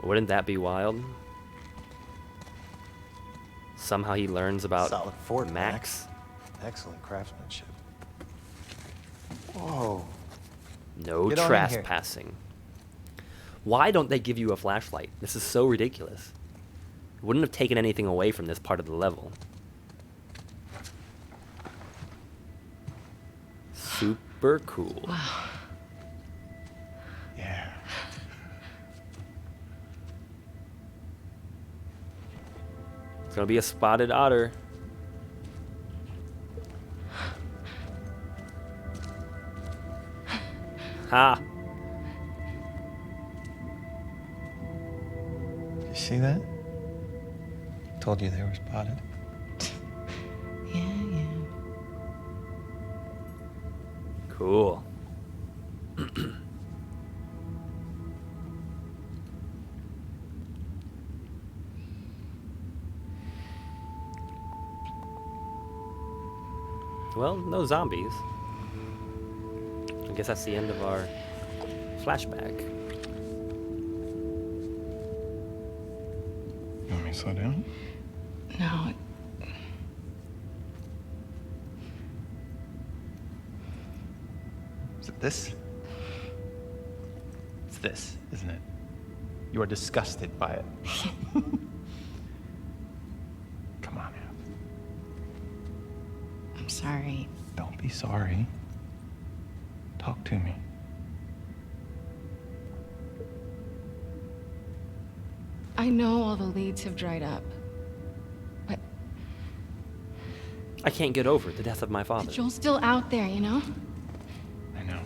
Wouldn't that be wild? Somehow he learns about Solid fort, Max. Excellent craftsmanship. Whoa. No Get on in here. trespassing. Why don't they give you a flashlight? This is so ridiculous. Wouldn't have taken anything away from this part of the level. Super cool. Wow. Yeah. It's gonna be a spotted otter. Ha! You see that? Told you they were spotted. Yeah, yeah. Cool. Well, no zombies. I guess that's the end of our flashback. You want me to slow down? No. Is it this? It's this, isn't it? You are disgusted by it. Come on, Ab. I'm sorry. Don't be sorry. Talk to me. I know all the leads have dried up. But I can't get over the death of my father. Joel's still out there, you know? I know.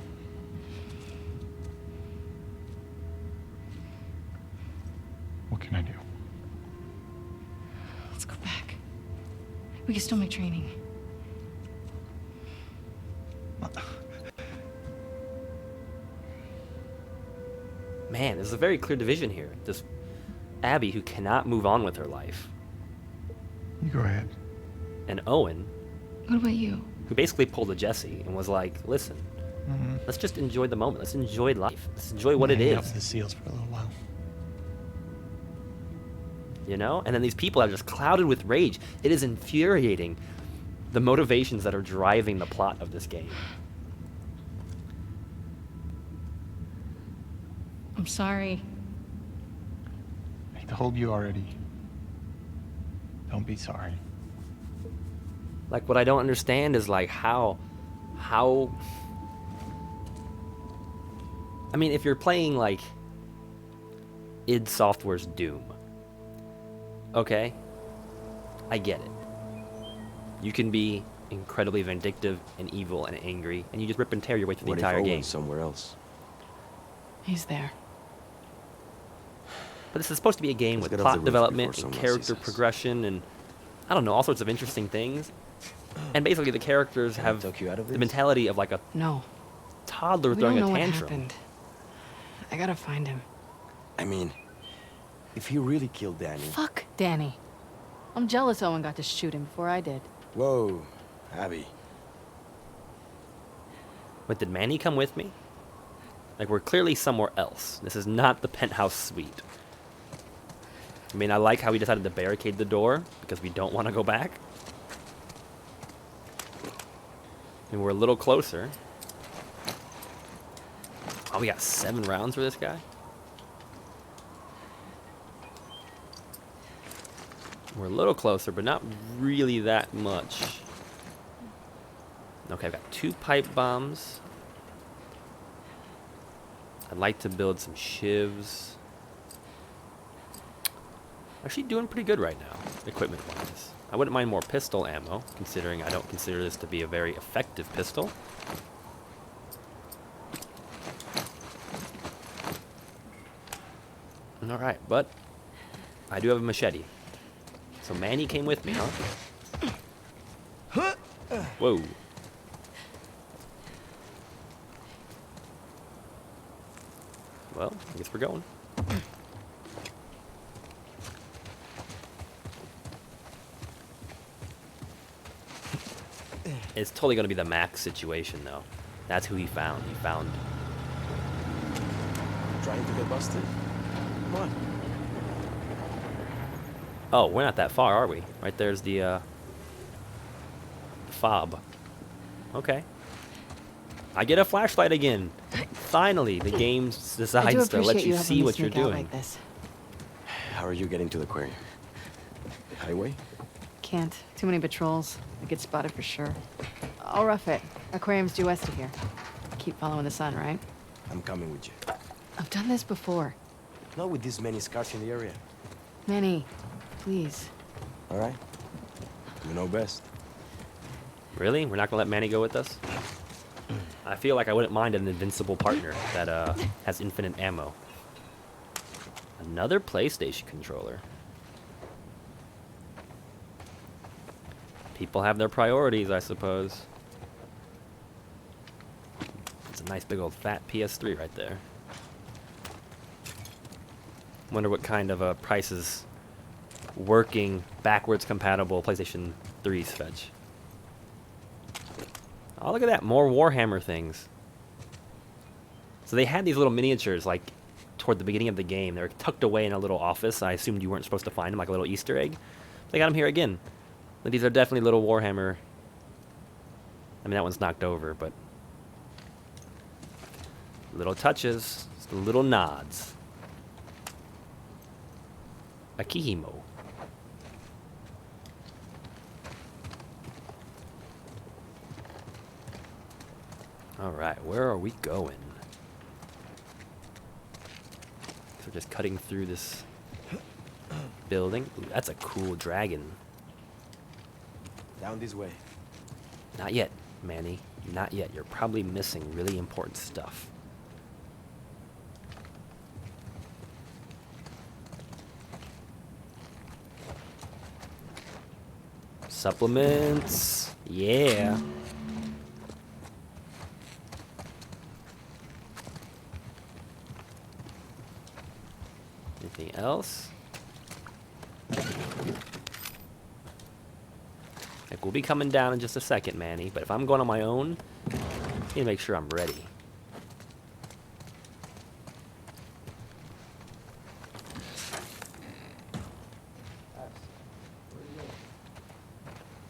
What can I do? Let's go back. We can still make training. Man, there's a very clear division here. This Abby, who cannot move on with her life, You go ahead. and Owen, What about you? who basically pulled a Jesse and was like, listen, Mm-hmm. let's just enjoy the moment. Let's enjoy life. Let's enjoy what it Hang out is. with the seals for a little while. You know? And then these people are just clouded with rage. It is infuriating, the motivations that are driving the plot of this game. I'm sorry. I told you already. Don't be sorry. Like, what I don't understand is, like, how... I mean, if you're playing, like, id Software's Doom, okay, I get it. You can be incredibly vindictive and evil and angry, and you just rip and tear your way through the What if entire game. Owen's somewhere else? He's there. But this is supposed to be a game Let's with get off the plot roof development before and someone character sees us. progression and, I don't know, all sorts of interesting things. And basically the characters Can I have talk you out of the this? mentality of like a No. toddler We throwing don't know a what tantrum. happened. I gotta find him. I mean, if he really killed Danny... Fuck Danny. I'm jealous Owen got to shoot him before I did. Whoa, Abby. But did Manny come with me? Like, we're clearly somewhere else. This is not the penthouse suite. I mean, I like how we decided to barricade the door because we don't want to go back. And we're a little closer. Oh, we got 7 rounds for this guy? We're a little closer, but not really that much. Okay, I've got 2 pipe bombs. I'd like to build some shivs. Actually doing pretty good right now, equipment-wise. I wouldn't mind more pistol ammo, considering I don't consider this to be a very effective pistol. Alright, but I do have a machete. So Manny came with me, huh? Whoa. Well, I guess we're going. It's totally going to be the Max situation, though. That's who he found. He found... Trying to get busted? Come on. Oh, we're not that far, are we? Right there's the fob. Okay. I get a flashlight again. Finally, the game decides to let you see what you're doing. Like this. How are you getting to the aquarium? Highway? Can't. Too many patrols. I get spotted for sure. I'll rough it. Aquarium's due west of here. Keep following the sun, right? I'm coming with you. I've done this before. Not with this many scars in the area. Manny, please. All right? You know best. Really? We're not going to let Manny go with us? I feel like I wouldn't mind an invincible partner that has infinite ammo. Another PlayStation controller. People have their priorities, I suppose. It's a nice big old fat PS3 right there. Wonder what kind of prices working backwards compatible PlayStation 3s fetch. Oh, look at that. More Warhammer things. So they had these little miniatures, like, toward the beginning of the game. They were tucked away in a little office. I assumed you weren't supposed to find them, like a little Easter egg. They got them here again. But these are definitely little Warhammer. I mean, that one's knocked over, but... little touches. Just little nods. Akihimo. Alright, where are we going? So we're just cutting through this building. Ooh, that's a cool dragon. Down this way. Not yet, Manny. Not yet. You're probably missing really important stuff. Supplements. Yeah. Anything else? Like, we'll be coming down in just a second, Manny. But if I'm going on my own, I need to make sure I'm ready.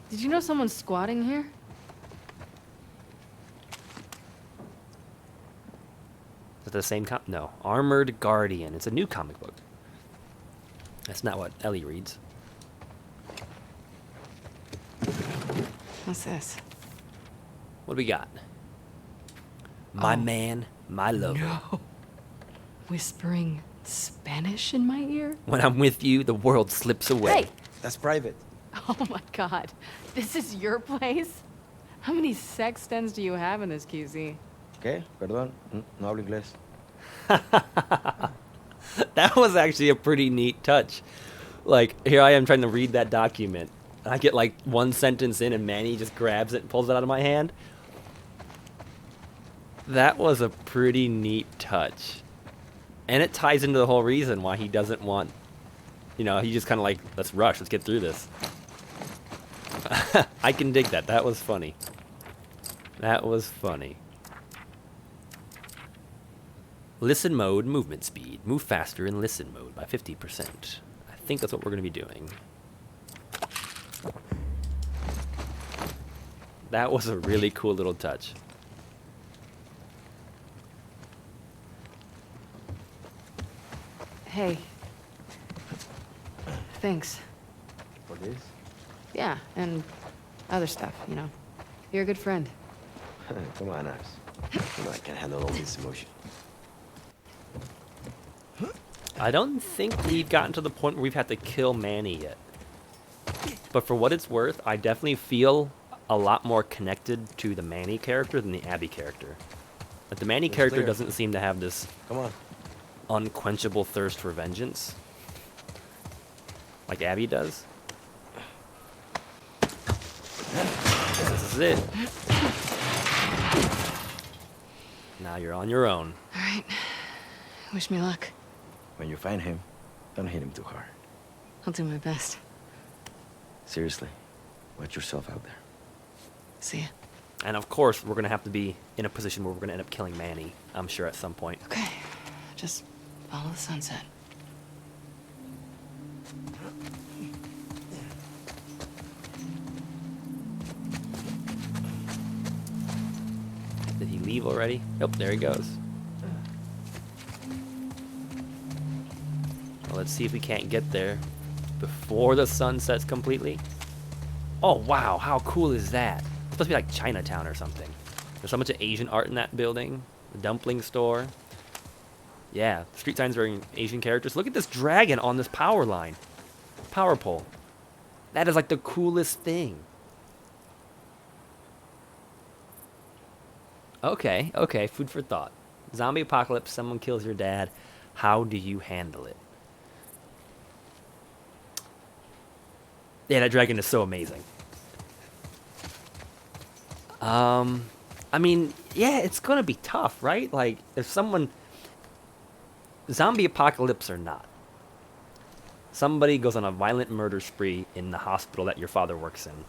Did you know someone's squatting here? Is it the same No. Armored Guardian. It's a new comic book. That's not what Ellie reads. What's this? What do we got? My man, my lover. No. Whispering Spanish in my ear? When I'm with you, the world slips away. Hey! That's private. Oh my god. This is your place? How many sex dens do you have in this QC? ¿Qué? Perdón, no hablo inglés. That was actually a pretty neat touch. Like, here I am trying to read that document. And I get like one sentence in and Manny just grabs it and pulls it out of my hand. That was a pretty neat touch. And it ties into the whole reason why he doesn't want... You know, he just kind of like, let's rush, let's get through this. I can dig that. That was funny. That was funny. Listen mode, movement speed. Move faster in listen mode by 50%. I think that's what we're going to be doing. That was a really cool little touch. Hey. Thanks. For this? Yeah, and other stuff, you know. You're a good friend. Come on, Ash. You know I can handle all this emotion. I don't think we've gotten to the point where we've had to kill Manny yet. But for what it's worth, I definitely feel a lot more connected to the Manny character than the Abby character. Like, the Manny character doesn't seem to have this unquenchable thirst for vengeance like Abby does. This is it. Now you're on your own. All right. Wish me luck. When you find him, don't hit him too hard. I'll do my best. Seriously, watch yourself out there. See ya. And of course, we're going to have to be in a position where we're going to end up killing Manny, I'm sure, at some point. Okay. Just follow the sunset. Did he leave already? Nope, there he goes. Well, let's see if we can't get there before the sun sets completely. Oh, wow, how cool is that? It's supposed to be like Chinatown or something. There's so much of Asian art in that building. The dumpling store. Yeah, street signs are Asian characters. Look at this dragon on this power line. Power pole. That is like the coolest thing. Okay, okay, food for thought. Zombie apocalypse, someone kills your dad. How do you handle it? Yeah, that dragon is so amazing. I mean, yeah, it's gonna be tough, right? Like, if someone... Zombie apocalypse or not. Somebody goes on a violent murder spree in the hospital that your father works in.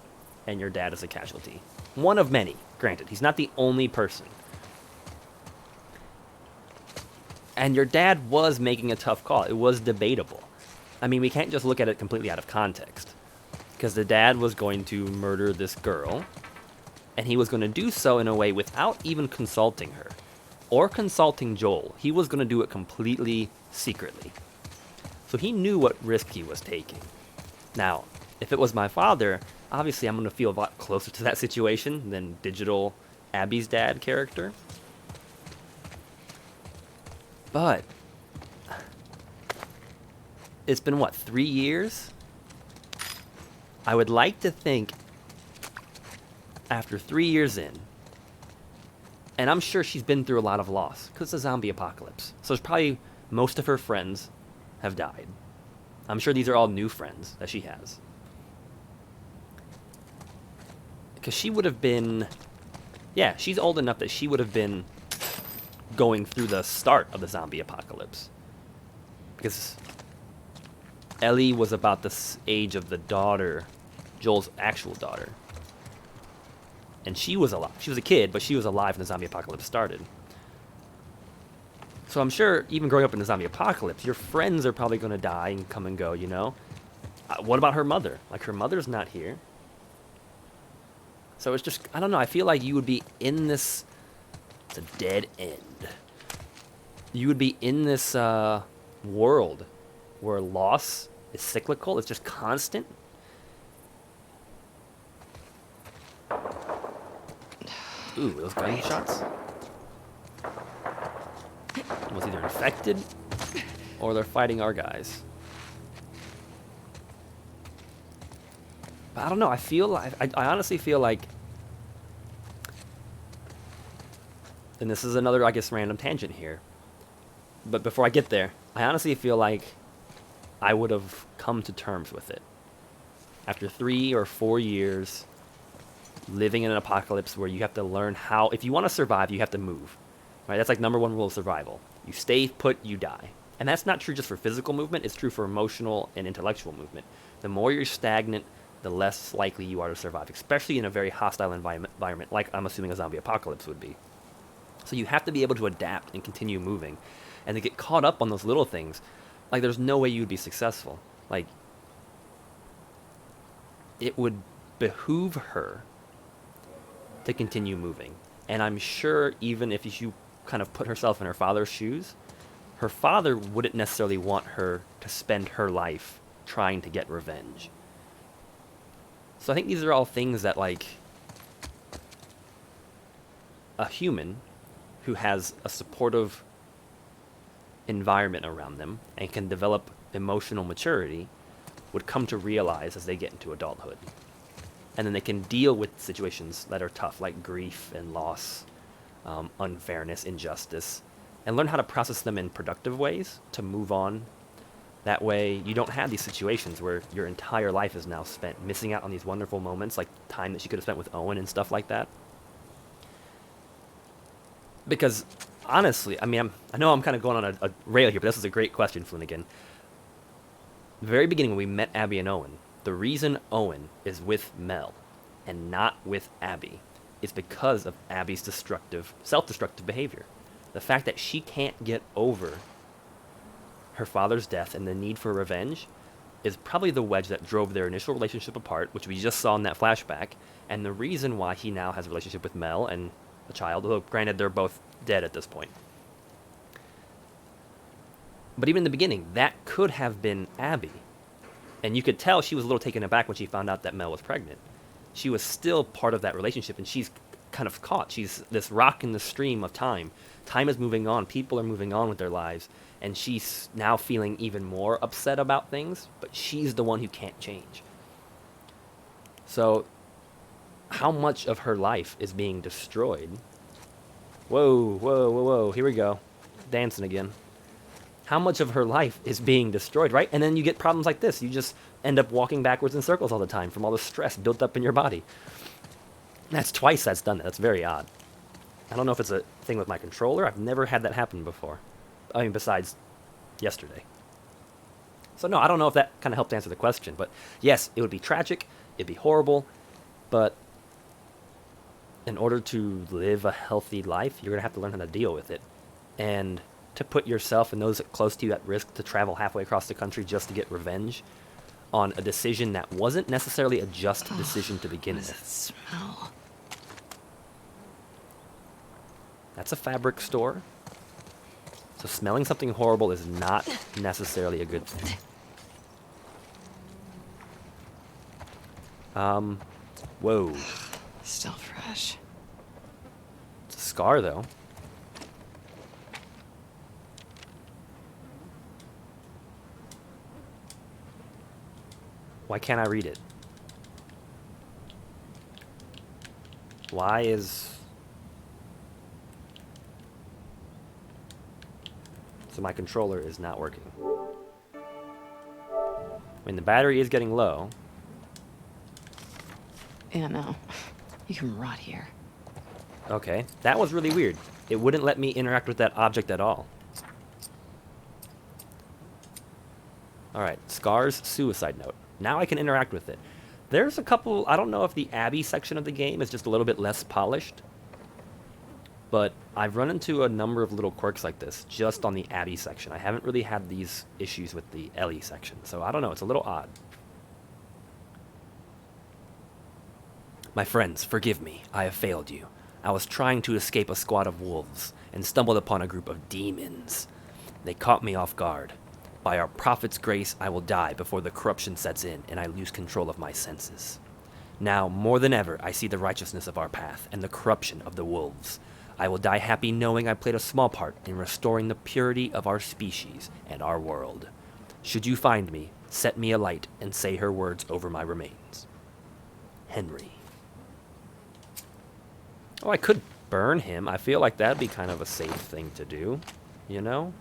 and your dad is a casualty. One of many, granted. He's not the only person. And your dad was making a tough call. It was debatable. I mean, we can't just look at it completely out of context. Because the dad was going to murder this girl, and he was going to do so in a way without even consulting her or consulting Joel. He was going to do it completely secretly. So he knew what risk he was taking. Now, if it was my father, obviously I'm going to feel a lot closer to that situation than digital Abby's dad character. But it's been, what, 3 years? I would like to think after 3 years in, and I'm sure she's been through a lot of loss, because it's a zombie apocalypse. So there's probably most of her friends have died. I'm sure these are all new friends that she has. Because she would have been, yeah, she's old enough that she would have been going through the start of the zombie apocalypse. Because Ellie was about the age of the daughter, Joel's actual daughter. And she was alive. She was a kid, but she was alive when the zombie apocalypse started. So I'm sure even growing up in the zombie apocalypse, your friends are probably going to die and come and go, you know? What about her mother? Like, her mother's not here. So it's just, I don't know, I feel like you would be in this, it's a dead end. You would be in this world where loss is cyclical, it's just constant. Ooh, those gunshots? Was either infected or they're fighting our guys. But I don't know, I feel like, I honestly feel like, and this is another, I guess, random tangent here, but before I get there, I honestly feel like I would have come to terms with it. After 3 or 4 years living in an apocalypse where you have to learn how, if you want to survive, you have to move. Right? That's like #1 rule of survival. You stay put, you die. And that's not true just for physical movement, it's true for emotional and intellectual movement. The more you're stagnant, the less likely you are to survive, especially in a very hostile environment, like I'm assuming a zombie apocalypse would be. So you have to be able to adapt and continue moving. And to get caught up on those little things, like, there's no way you'd be successful. Like, it would behoove her to continue moving. And I'm sure even if you kind of put herself in her father's shoes, her father wouldn't necessarily want her to spend her life trying to get revenge. So I think these are all things that, like, a human who has a supportive environment around them and can develop emotional maturity would come to realize as they get into adulthood. And then they can deal with situations that are tough, like grief and loss, unfairness, injustice, and learn how to process them in productive ways to move on. That way you don't have these situations where your entire life is now spent missing out on these wonderful moments, like time that she could have spent with Owen and stuff like that. Because honestly, I mean, I know I'm kind of going on a rail here, but this is a great question, Flanagan. The very beginning when we met Abby and Owen, the reason Owen is with Mel and not with Abby is because of Abby's self-destructive behavior. The fact that she can't get over her father's death and the need for revenge is probably the wedge that drove their initial relationship apart, which we just saw in that flashback, and the reason why he now has a relationship with Mel and a child, although granted they're both dead at this point. But even in the beginning, that could have been Abby. And you could tell she was a little taken aback when she found out that Mel was pregnant. She was still part of that relationship, and she's kind of caught. She's this rock in the stream of time. Time is moving on. People are moving on with their lives. And she's now feeling even more upset about things, but she's the one who can't change. So, how much of her life is being destroyed? Whoa, whoa, whoa, whoa, here we go. Dancing again. How much of her life is being destroyed, right? And then you get problems like this. You just end up walking backwards in circles all the time from all the stress built up in your body. That's twice that's done that. That's very odd. I don't know if it's a thing with my controller. I've never had that happen before. I mean, besides yesterday. So no, I don't know if that kind of helped answer the question. But yes, it would be tragic. It'd be horrible. But in order to live a healthy life, you're going to have to learn how to deal with it. And to put yourself and those close to you at risk to travel halfway across the country just to get revenge on a decision that wasn't necessarily a just decision to begin with. What does it smell? That's a fabric store. So smelling something horrible is not necessarily a good thing. Whoa. Still fresh. It's a scar, though. Why can't I read it? Why is... So my controller is not working. I mean, the battery is getting low. Yeah, no. You can rot here. Okay, that was really weird. It wouldn't let me interact with that object at all. Alright, Scar's suicide note. Now I can interact with it. There's a couple... I don't know if the Abbey section of the game is just a little bit less polished. But I've run into a number of little quirks like this just on the Abbey section. I haven't really had these issues with the Ellie section. So I don't know, it's a little odd. My friends, forgive me. I have failed you. I was trying to escape a squad of wolves and stumbled upon a group of demons. They caught me off guard. By our prophet's grace, I will die before the corruption sets in and I lose control of my senses. Now, more than ever, I see the righteousness of our path and the corruption of the wolves. I will die happy knowing I played a small part in restoring the purity of our species and our world. Should you find me, set me alight and say her words over my remains. Henry. Oh, I could burn him. I feel like that'd be kind of a safe thing to do, you know?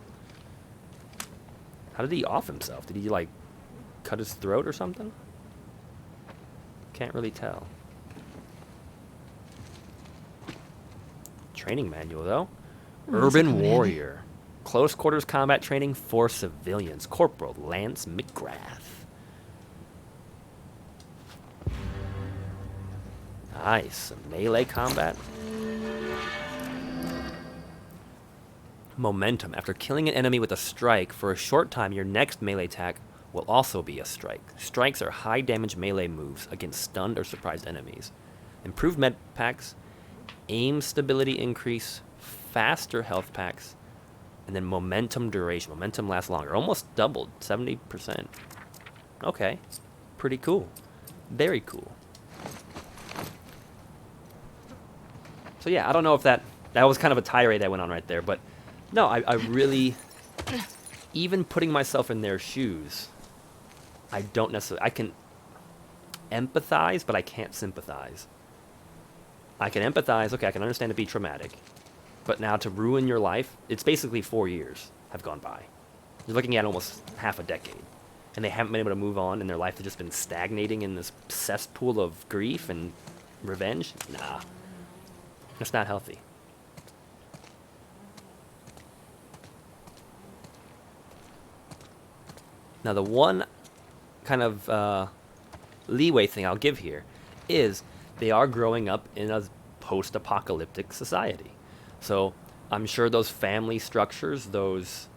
How did he off himself? Did he, like, cut his throat or something? Can't really tell. Training manual, though. Urban Warrior. Close quarters combat training for civilians. Corporal Lance McGrath. Nice. Melee combat. Momentum. After killing an enemy with a strike, for a short time, your next melee attack will also be a strike. Strikes are high damage melee moves against stunned or surprised enemies. Improved med packs, aim stability increase, faster health packs, and then momentum duration. Momentum lasts longer. Almost doubled, 70%. Okay, pretty cool. Very cool. So yeah, I don't know if that was kind of a tirade that went on right there, but no, I really, even putting myself in their shoes, I don't necessarily, I can empathize, but I can't sympathize. I can empathize, okay, I can understand it be traumatic, but now to ruin your life, it's basically 4 years have gone by. You're looking at almost half a decade, and they haven't been able to move on, and their life has just been stagnating in this cesspool of grief and revenge? Nah. It's not healthy. Now, the one kind of leeway thing I'll give here is they are growing up in a post-apocalyptic society. So I'm sure those family structures, those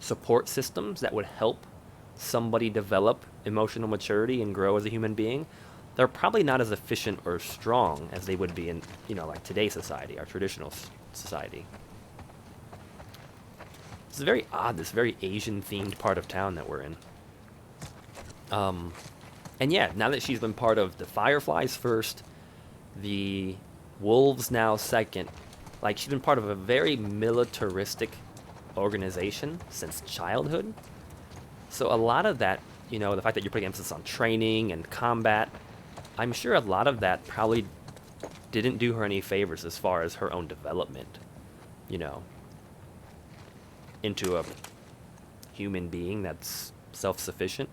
support systems that would help somebody develop emotional maturity and grow as a human being, they're probably not as efficient or strong as they would be in, you know, like today's society, our traditional society. It's very odd, this very Asian-themed part of town that we're in. And yeah, now that she's been part of the Fireflies first, the Wolves now second, like she's been part of a very militaristic organization since childhood. So a lot of that, you know, the fact that you're putting emphasis on training and combat, I'm sure a lot of that probably didn't do her any favors as far as her own development, you know, into a human being that's self-sufficient.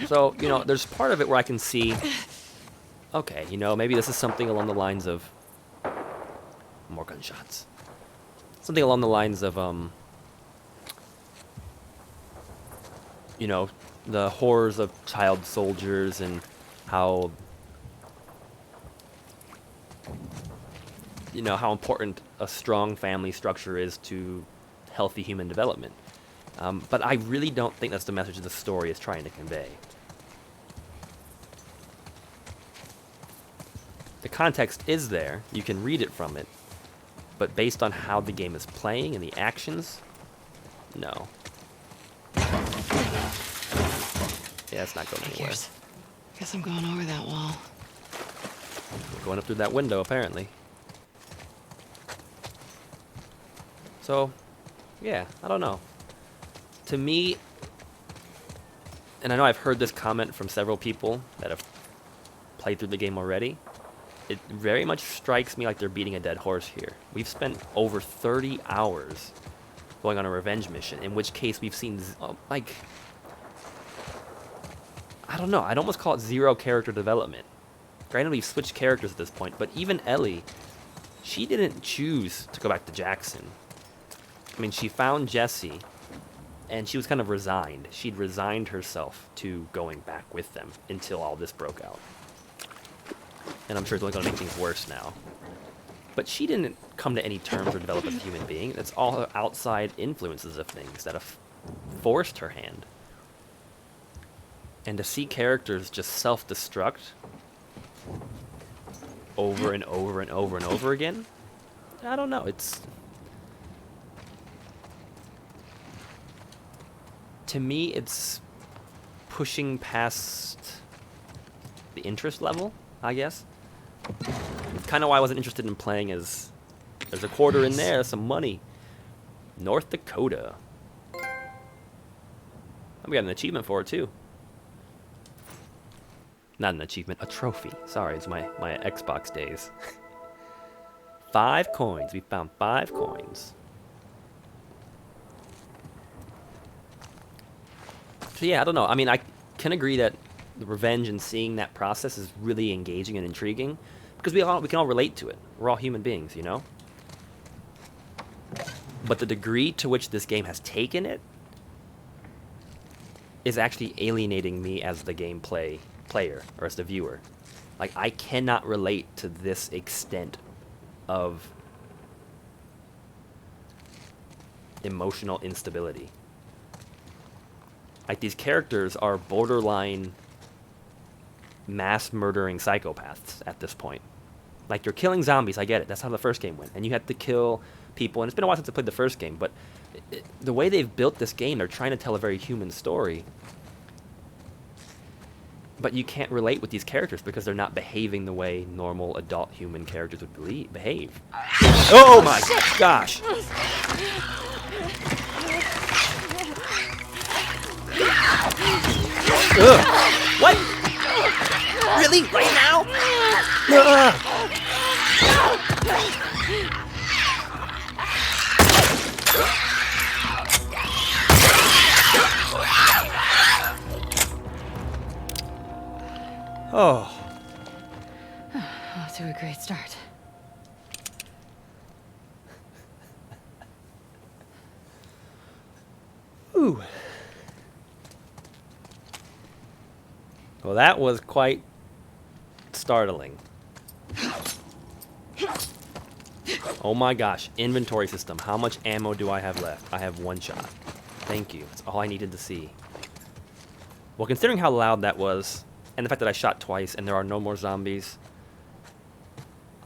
So, you know, there's part of it where I can see, okay, you know, maybe this is something along the lines of, more gunshots. Something along the lines of, you know, the horrors of child soldiers and how, you know, how important a strong family structure is to healthy human development. But I really don't think that's the message the story is trying to convey. The context is there, you can read it from it, but based on how the game is playing and the actions, no. Yeah, it's not going anywhere. Guess I'm going over that wall. We're going up through that window, apparently. So, yeah, I don't know. To me, and I know I've heard this comment from several people that have played through the game already, it very much strikes me like they're beating a dead horse here. We've spent over 30 hours going on a revenge mission, in which case we've seen, like, I don't know, I'd almost call it zero character development. Granted, we've switched characters at this point, but even Ellie, she didn't choose to go back to Jackson. I mean, she found Jesse, and she was kind of resigned. She'd resigned herself to going back with them until all this broke out. And I'm sure it's only going to make things worse now. But she didn't come to any terms or develop as a human being. It's all outside influences of things that have forced her hand. And to see characters just self-destruct over and over and over and over again, I don't know, it's... To me, it's pushing past the interest level, I guess. It's kind of why I wasn't interested in playing as... There's a quarter in there, some money. North Dakota. And we got an achievement for it, too. Not an achievement, a trophy. Sorry, it's my Xbox days. 5 coins. We found 5 coins. So yeah, I don't know. I mean, I can agree that the revenge and seeing that process is really engaging and intriguing, because we can all relate to it. We're all human beings, you know? But the degree to which this game has taken it is actually alienating me as the gameplay player, or as the viewer. Like, I cannot relate to this extent of emotional instability. Like, these characters are borderline mass murdering psychopaths at this point. Like, you're killing zombies, I get it. That's how the first game went. And you had to kill people, and it's been a while since I played the first game, but the way they've built this game, they're trying to tell a very human story. But you can't relate with these characters because they're not behaving the way normal adult human characters would behave. Oh my gosh! Ugh. What? Really? Right now? Oh. Off to a great start. Ooh. Well, that was quite startling. Oh my gosh, inventory system. How much ammo do I have left? I have 1 shot. Thank you. That's all I needed to see. Well, considering how loud that was, and the fact that I shot twice and there are no more zombies,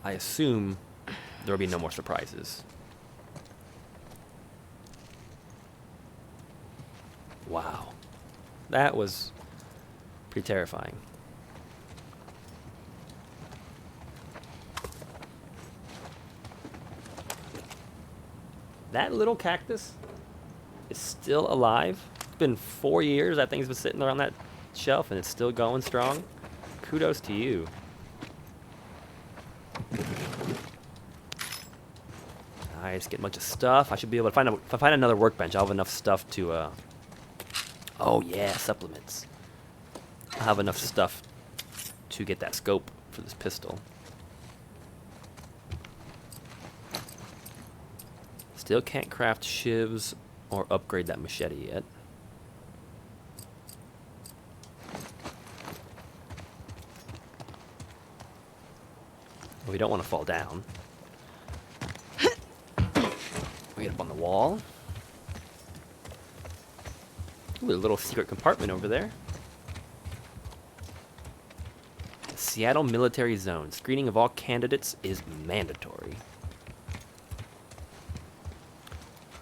I assume there will be no more surprises. Wow. That was pretty terrifying. That little cactus is still alive. It's been 4 years that thing's been sitting there on that shelf and it's still going strong. Kudos to you. Nice, get a bunch of stuff. I should be able to find if I find another workbench, I'll have enough stuff to oh yeah, supplements. I'll have enough stuff to get that scope for this pistol. Still can't craft shivs or upgrade that machete yet. But we don't want to fall down. We get up on the wall. Ooh, a little secret compartment over there. Seattle Military Zone. Screening of all candidates is mandatory.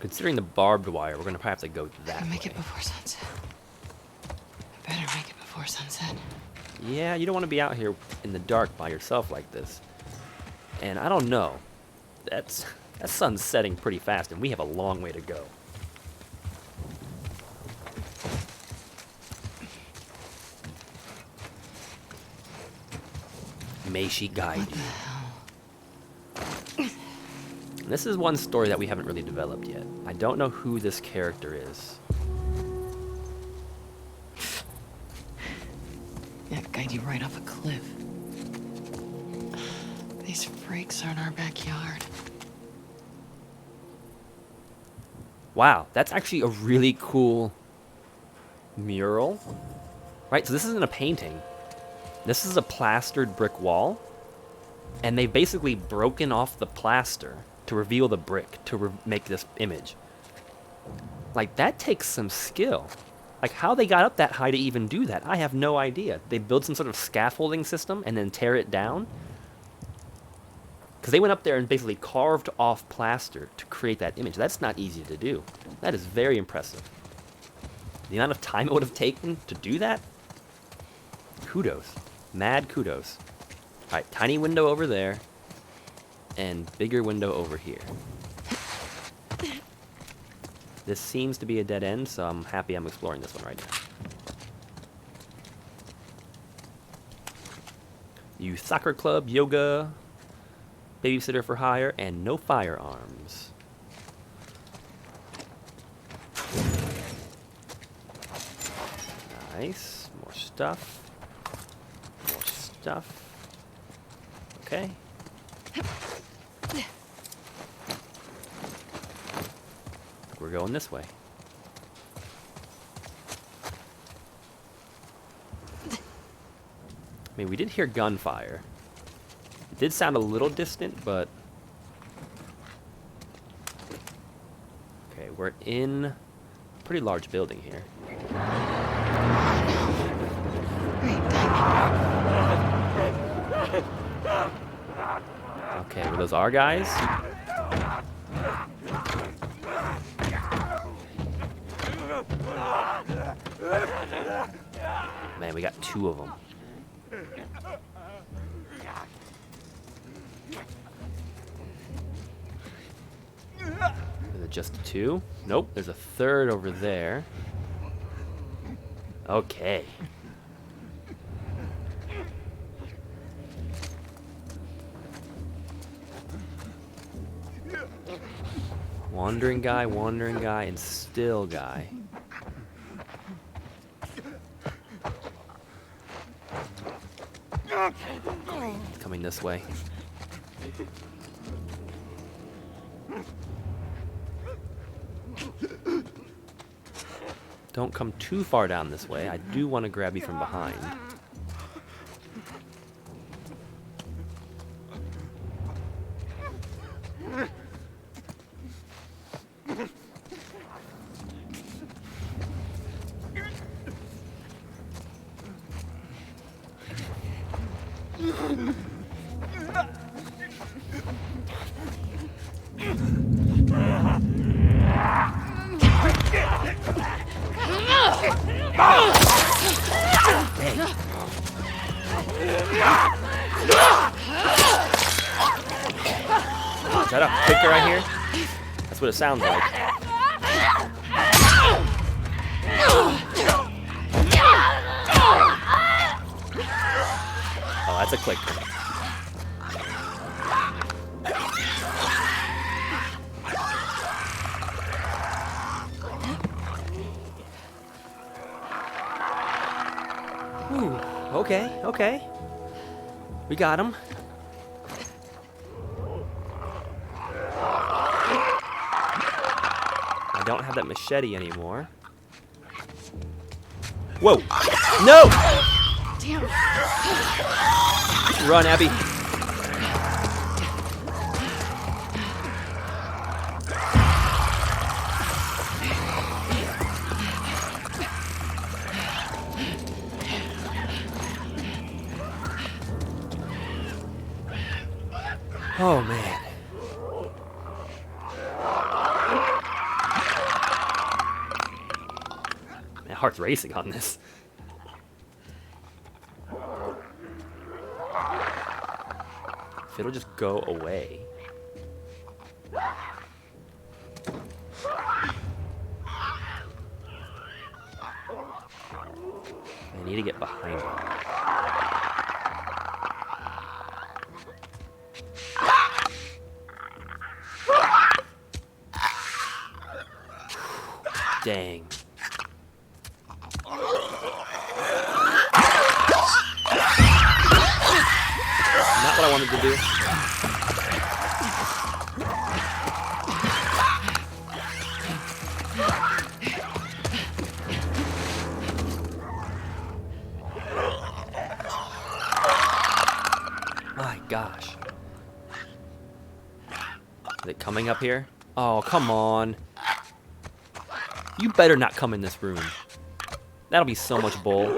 Considering the barbed wire, we're going to probably have to go that way. Make it before sunset. I better make it before sunset. Yeah, you don't want to be out here in the dark by yourself like this. And I don't know. That sun's setting pretty fast, and we have a long way to go. May she guide you. And this is one story that we haven't really developed yet. I don't know who this character is. Yeah, guide you right off a cliff. These freaks are in our backyard. Wow, that's actually a really cool mural. Right, so this isn't a painting. This is a plastered brick wall. And they've basically broken off the plaster to reveal the brick, to make this image. Like, that takes some skill. Like, how they got up that high to even do that, I have no idea. They build some sort of scaffolding system and then tear it down? Because they went up there and basically carved off plaster to create that image. That's not easy to do. That is very impressive. The amount of time it would have taken to do that? Kudos. Mad kudos. Alright, tiny window over there. And bigger window over here. This seems to be a dead end, so I'm happy I'm exploring this one right now. Youth soccer club, yoga, babysitter for hire, and no firearms. Nice. More stuff. More stuff. Okay. We're going this way. I mean, we did hear gunfire. It did sound a little distant, but... Okay, we're in a pretty large building here. Okay, were those our guys? Man, we got two of them. Is it just two? Nope, there's a third over there. Okay. Wandering guy, and still guy. Coming this way. Don't come too far down this way. I do want to grab you from behind. Is that a clicker I hear? That's what it sounds like. Oh, that's a clicker. Ooh, okay. We got him. I don't have that machete anymore. Whoa! No! Damn. Run, Abby. Oh, man. My heart's racing on this. If it'll just go away. I need to get behind him. Dang. Not what I wanted to do. My gosh. Is it coming up here? Oh, come on. You better not come in this room. That'll be so much bull.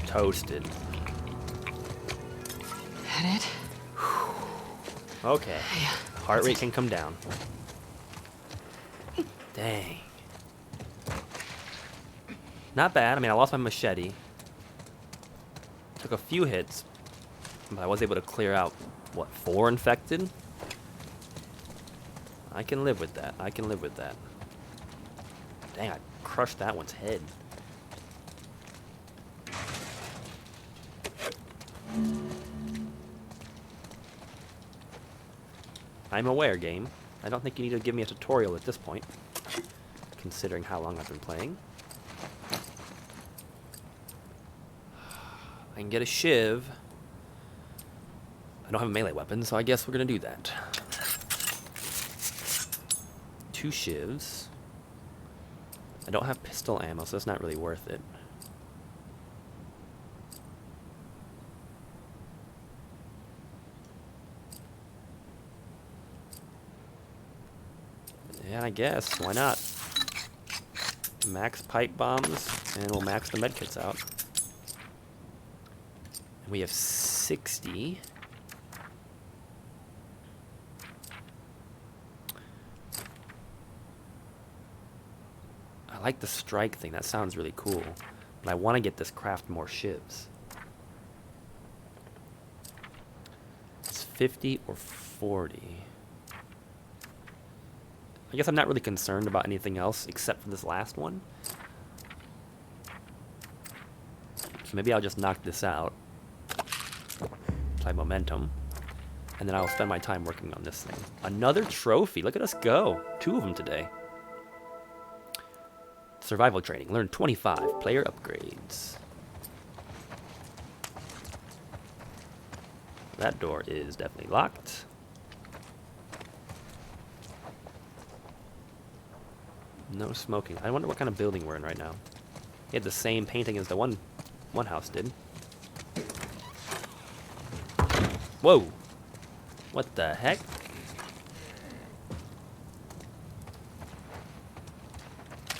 Toasted. That it? Okay. Heart rate can come down. Dang. Not bad. I mean, I lost my machete. Took a few hits. But I was able to clear out, what, 4 infected? I can live with that. I can live with that. Dang, I crushed that one's head. I'm aware, game. I don't think you need to give me a tutorial at this point, considering how long I've been playing. I can get a shiv. I don't have a melee weapon, so I guess we're gonna do that. 2 shivs. I don't have pistol ammo, so that's not really worth it. Yeah, I guess. Why not? Max pipe bombs, and we'll max the medkits out. And we have 60. I like the strike thing. That sounds really cool. But I want to get this craft more shivs. It's 50 or 40. I guess I'm not really concerned about anything else except for this last one. So maybe I'll just knock this out. Apply momentum. And then I'll spend my time working on this thing. Another trophy. Look at us go. 2 of them today. Survival training. Learn 25 player upgrades. That door is definitely locked. No smoking. I wonder what kind of building we're in right now. He had the same painting as the one house did. Whoa! What the heck?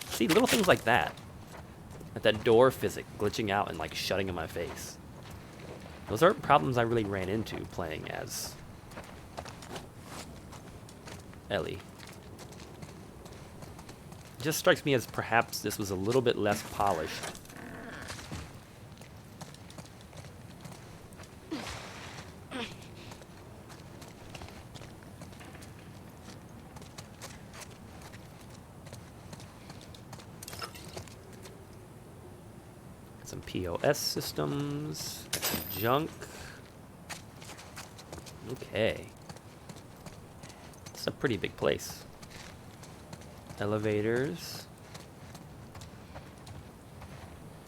See, little things like that. Like that door physic glitching out and like shutting in my face. Those aren't problems I really ran into playing as Ellie. It just strikes me as perhaps this was a little bit less polished. Some POS systems, some junk. Okay. It's a pretty big place. Elevators.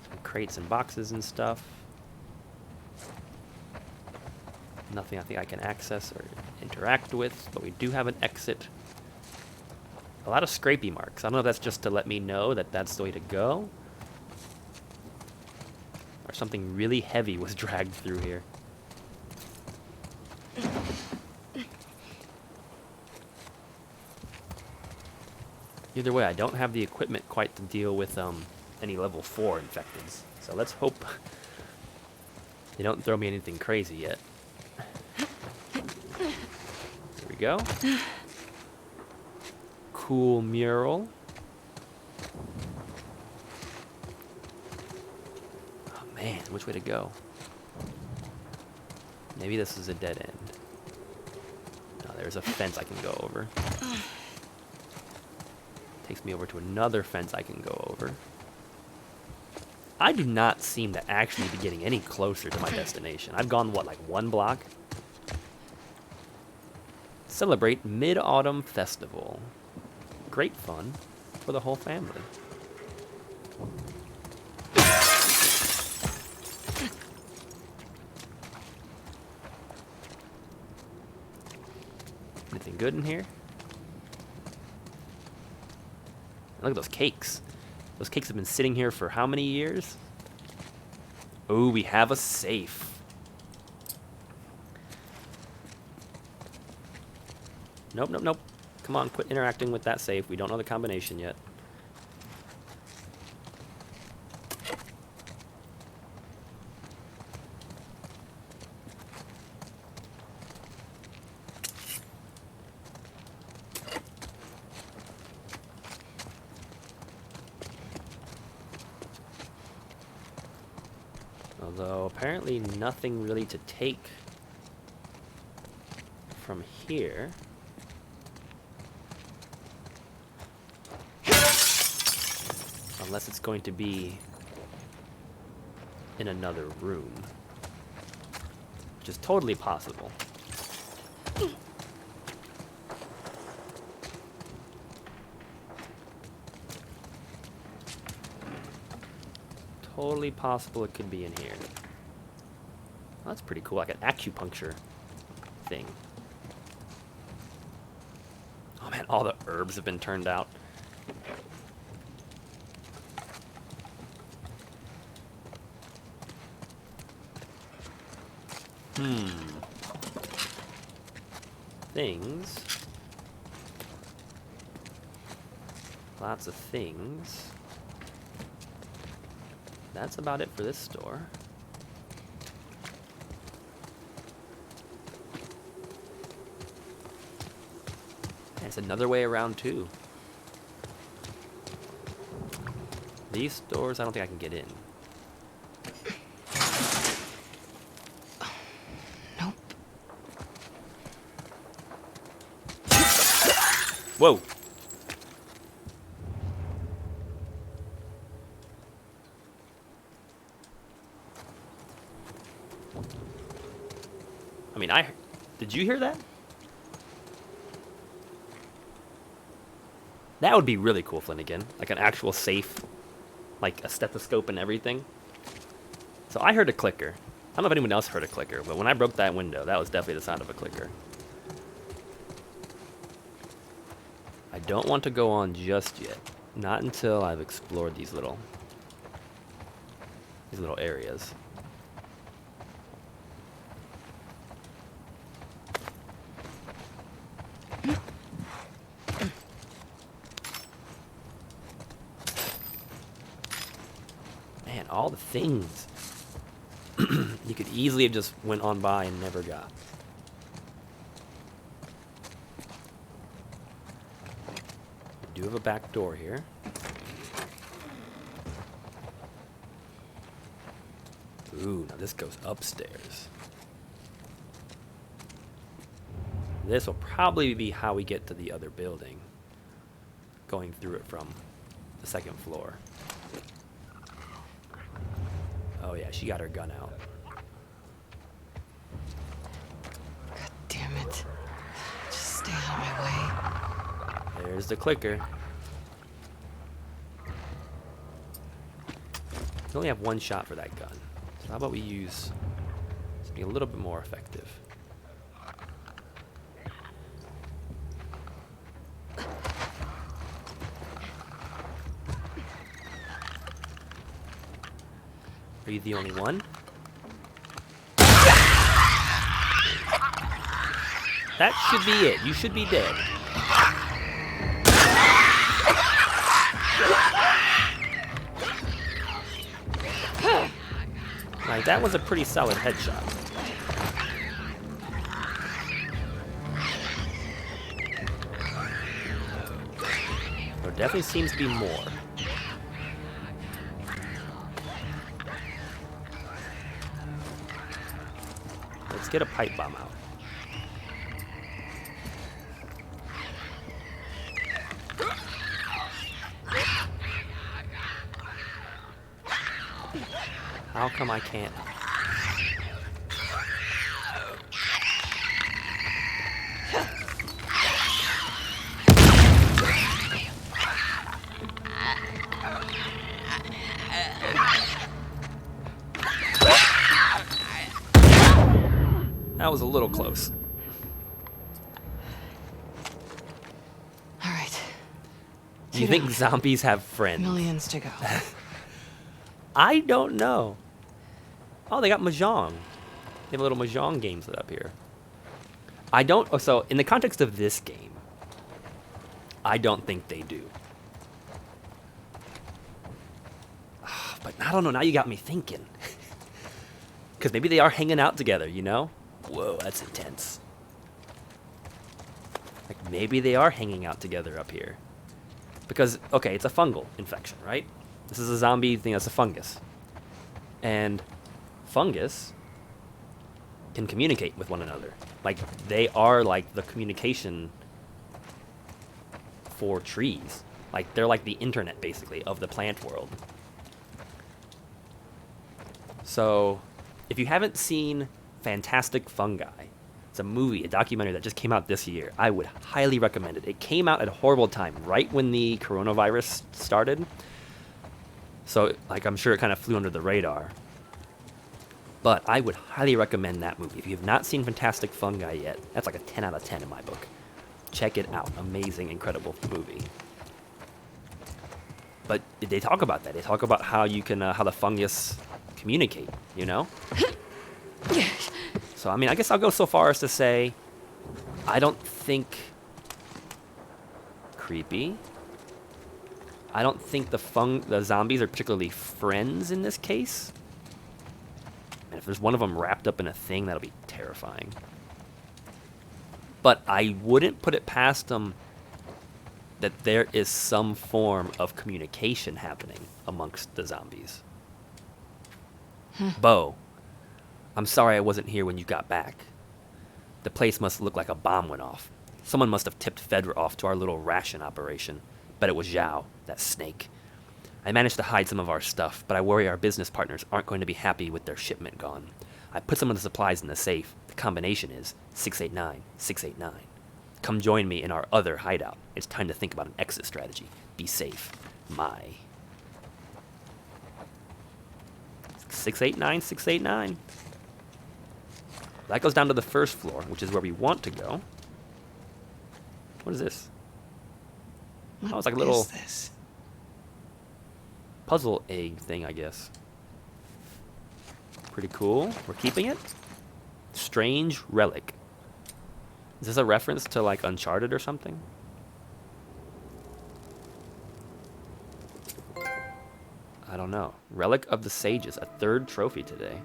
Some crates and boxes and stuff. Nothing I think I can access or interact with, but we do have an exit. A lot of scrapey marks. I don't know if that's just to let me know that that's the way to go. Or something really heavy was dragged through here. Either way, I don't have the equipment quite to deal with any level 4 infecteds. So let's hope they don't throw me anything crazy yet. Here we go. Cool mural. Oh man, which way to go? Maybe this is a dead end. No, there's a fence I can go over. Takes me over to another fence I can go over. I do not seem to actually be getting any closer to my destination. I've gone, what, like 1 block? Celebrate Mid-Autumn Festival. Great fun for the whole family. Anything good in here? Look at those cakes. Those cakes have been sitting here for how many years? Oh, we have a safe. Nope, nope, nope. Come on, quit interacting with that safe. We don't know the combination yet. Although, apparently nothing really to take from here. Unless it's going to be in another room. Which is totally possible. Totally possible it could be in here. Well, that's pretty cool, like an acupuncture thing. Oh man, all the herbs have been turned out. Things. Lots of things. That's about it for this store. There's another way around too. These stores, I don't think I can get in. Whoa. I mean, did you hear that? That would be really cool, Flanagan. Like an actual safe, like a stethoscope and everything. So I heard a clicker. I don't know if anyone else heard a clicker, but when I broke that window, that was definitely the sound of a clicker. I don't want to go on just yet. Not until I've explored these little areas. Man, all the things you could easily have just went on by and never got. do have a back door here. Ooh, now this goes upstairs. This will probably be how we get to the other building. Going through it from the second floor. Oh yeah, she got her gun out. God damn it. Just stay out of my way. There's the clicker. We only have one shot for that gun. So how about we use something a little bit more effective? Are you the only one? That should be it. You should be dead. Like, that was a pretty solid headshot. There definitely seems to be more. Let's get a pipe bomb out. How come I can't? That was a little close. All right. Do you think zombies have friends? Millions to go. I don't know. Oh, they got Mahjong. They have a little Mahjong game set up here. I don't... Oh, so, in the context of this game, I don't think they do. But I don't know. Now you got me thinking. Because maybe they are hanging out together, you know? Whoa, that's intense. Like, maybe they are hanging out together up here. Because, okay, it's a fungal infection, right? This is a zombie thing that's a fungus. And fungus can communicate with one another. Like, they are like the communication for trees. Like, they're like the internet, basically, of the plant world. So, if you haven't seen Fantastic Fungi, it's a movie, a documentary that just came out this year. I would highly recommend it. It came out at a horrible time, right when the coronavirus started. So, like, I'm sure it kind of flew under the radar. But I would highly recommend that movie. If you have not seen Fantastic Fungi yet, that's like a 10 out of 10 in my book. Check it out. Amazing, incredible movie. But they talk about that. They talk about how you can, how the fungus communicate, you know? So, I mean, I guess I'll go so far as to say, I don't think... Creepy. I don't think the zombies are particularly friends in this case. And if there's one of them wrapped up in a thing, that'll be terrifying. But I wouldn't put it past them that there is some form of communication happening amongst the zombies. Bo, I'm sorry I wasn't here when you got back. The place must look like a bomb went off. Someone must have tipped Fedra off to our little ration operation. But it was Zhao, that snake. I managed to hide some of our stuff, but I worry our business partners aren't going to be happy with their shipment gone. I put some of the supplies in the safe. The combination is 689, 689. Come join me in our other hideout. It's time to think about an exit strategy. Be safe. My. 689, 689. That goes down to the first floor, which is where we want to go. What is this? Oh, it's like a little puzzle egg thing, I guess. Pretty cool. We're keeping it. Strange relic. Is this a reference to like Uncharted or something? I don't know. Relic of the Sages, a third trophy today.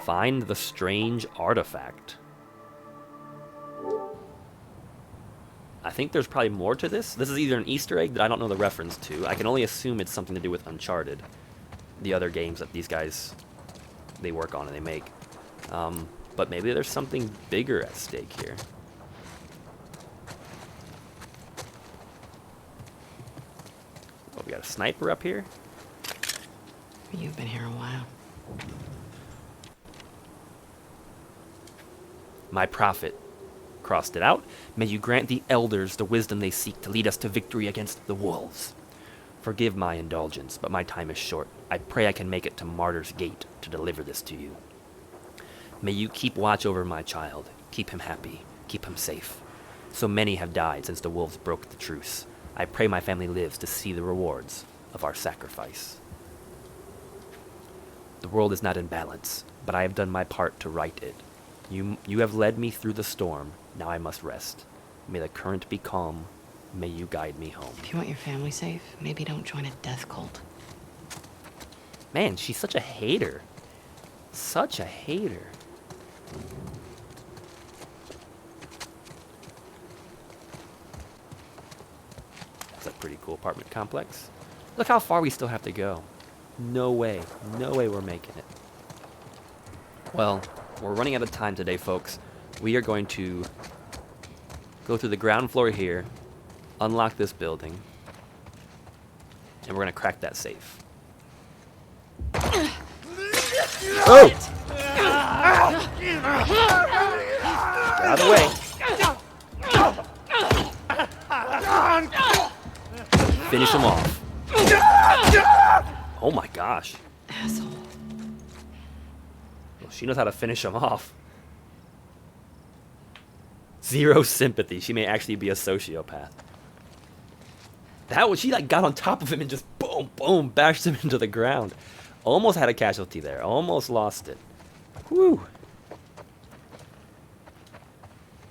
Find the strange artifact. I think there's probably more to this. This is either an Easter egg that I don't know the reference to. I can only assume it's something to do with Uncharted, the other games that these guys, they work on and they make. But maybe there's something bigger at stake here. Oh, we got a sniper up here? You've been here a while. My prophet. Crossed it out. May you grant the elders the wisdom they seek to lead us to victory against the wolves. Forgive my indulgence, but my time is short. I pray I can make it to Martyr's Gate to deliver this to you. May you keep watch over my child. Keep him happy. Keep him safe. So many have died since the wolves broke the truce. I pray my family lives to see the rewards of our sacrifice. The world is not in balance, but I have done my part to right it. You have led me through the storm. Now I must rest. May the current be calm. May you guide me home. If you want your family safe, maybe don't join a death cult. Man, she's such a hater. Such a hater. That's a pretty cool apartment complex. Look how far we still have to go. No way. No way we're making it. Well, we're running out of time today, folks. We are going to go through the ground floor here, unlock this building, and we're going to crack that safe. Oh! Get out of the way. Finish him off. Oh my gosh. Asshole. Well, she knows how to finish him off. Zero sympathy. She may actually be a sociopath. That was, she like got on top of him and just boom, boom, bashed him into the ground. Almost had a casualty there. Almost lost it. Whew.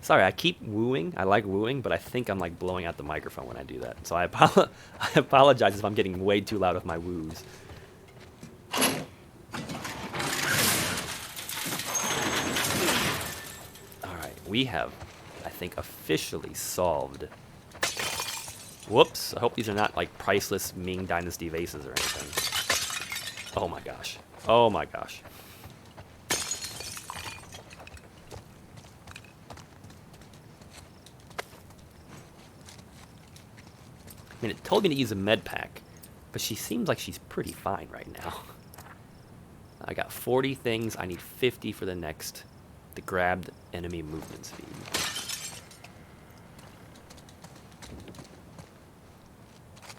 Sorry, I keep wooing. I like wooing, but I think I'm like blowing out the microphone when I do that. So I apologize if I'm getting way too loud with my woos. Alright, we have, I think, officially solved. Whoops, I hope these are not like priceless Ming Dynasty vases or anything. Oh my gosh. Oh my gosh. I mean, it told me to use a med pack, but she seems like she's pretty fine right now. I got 40 things. I need 50 for the next. The grabbed enemy movement speed.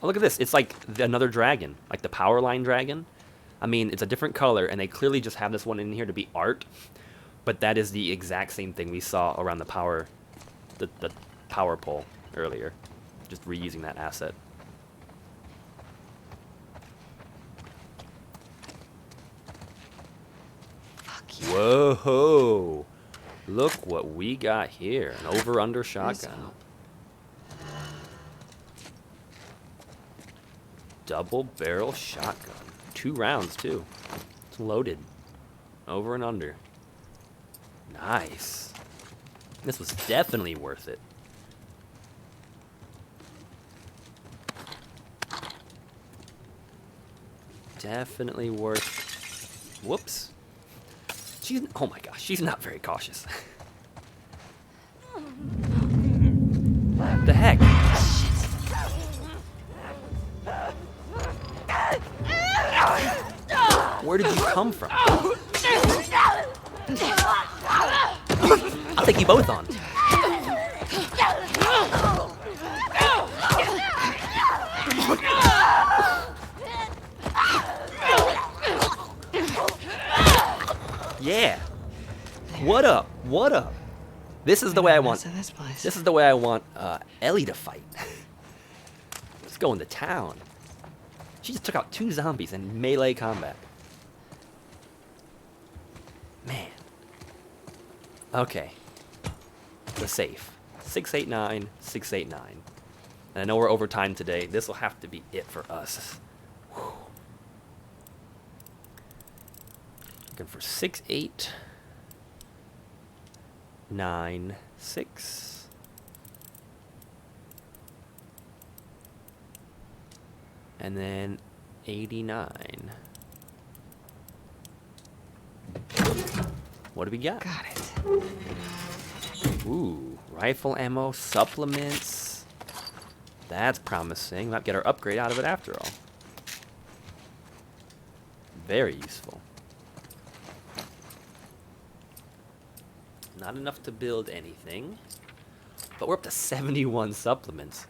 Oh, look at this. It's like another dragon, like the power line dragon. I mean, it's a different color, and they clearly just have this one in here to be art, but that is the exact same thing we saw around the power pole earlier. Just reusing that asset. Fuck you. Whoa! Look what we got here. An over-under shotgun. Double barrel shotgun. 2 rounds, too. It's loaded. Over and under. Nice. This was definitely worth it. Definitely worth... Whoops. She's... Oh my gosh, she's not very cautious. What the heck? Where did you come from? I'll take you both on. Yeah. What up? What up? This is the way I want. This is the way I want Ellie to fight. Let's go into town. She just took out 2 zombies in melee combat. Man. Okay. The safe. 689, 689. And I know we're over time today. This will have to be it for us. Whew. Looking for 6896. And then 89. What do we got? Got it. Ooh, rifle ammo, supplements. That's promising. Might get our upgrade out of it after all. Very useful. Not enough to build anything, but we're up to 71 supplements.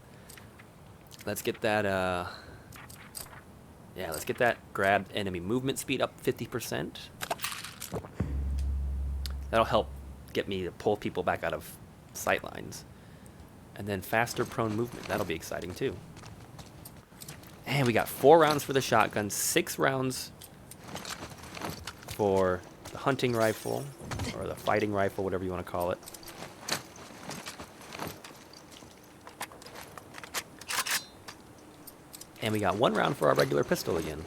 Let's get that, yeah, let's get that grab enemy movement speed up 50%. That'll help get me to pull people back out of sight lines. And then faster prone movement. That'll be exciting too. And we got 4 rounds for the shotgun, 6 rounds for the hunting rifle, or the fighting rifle, whatever you want to call it. And we got 1 round for our regular pistol again.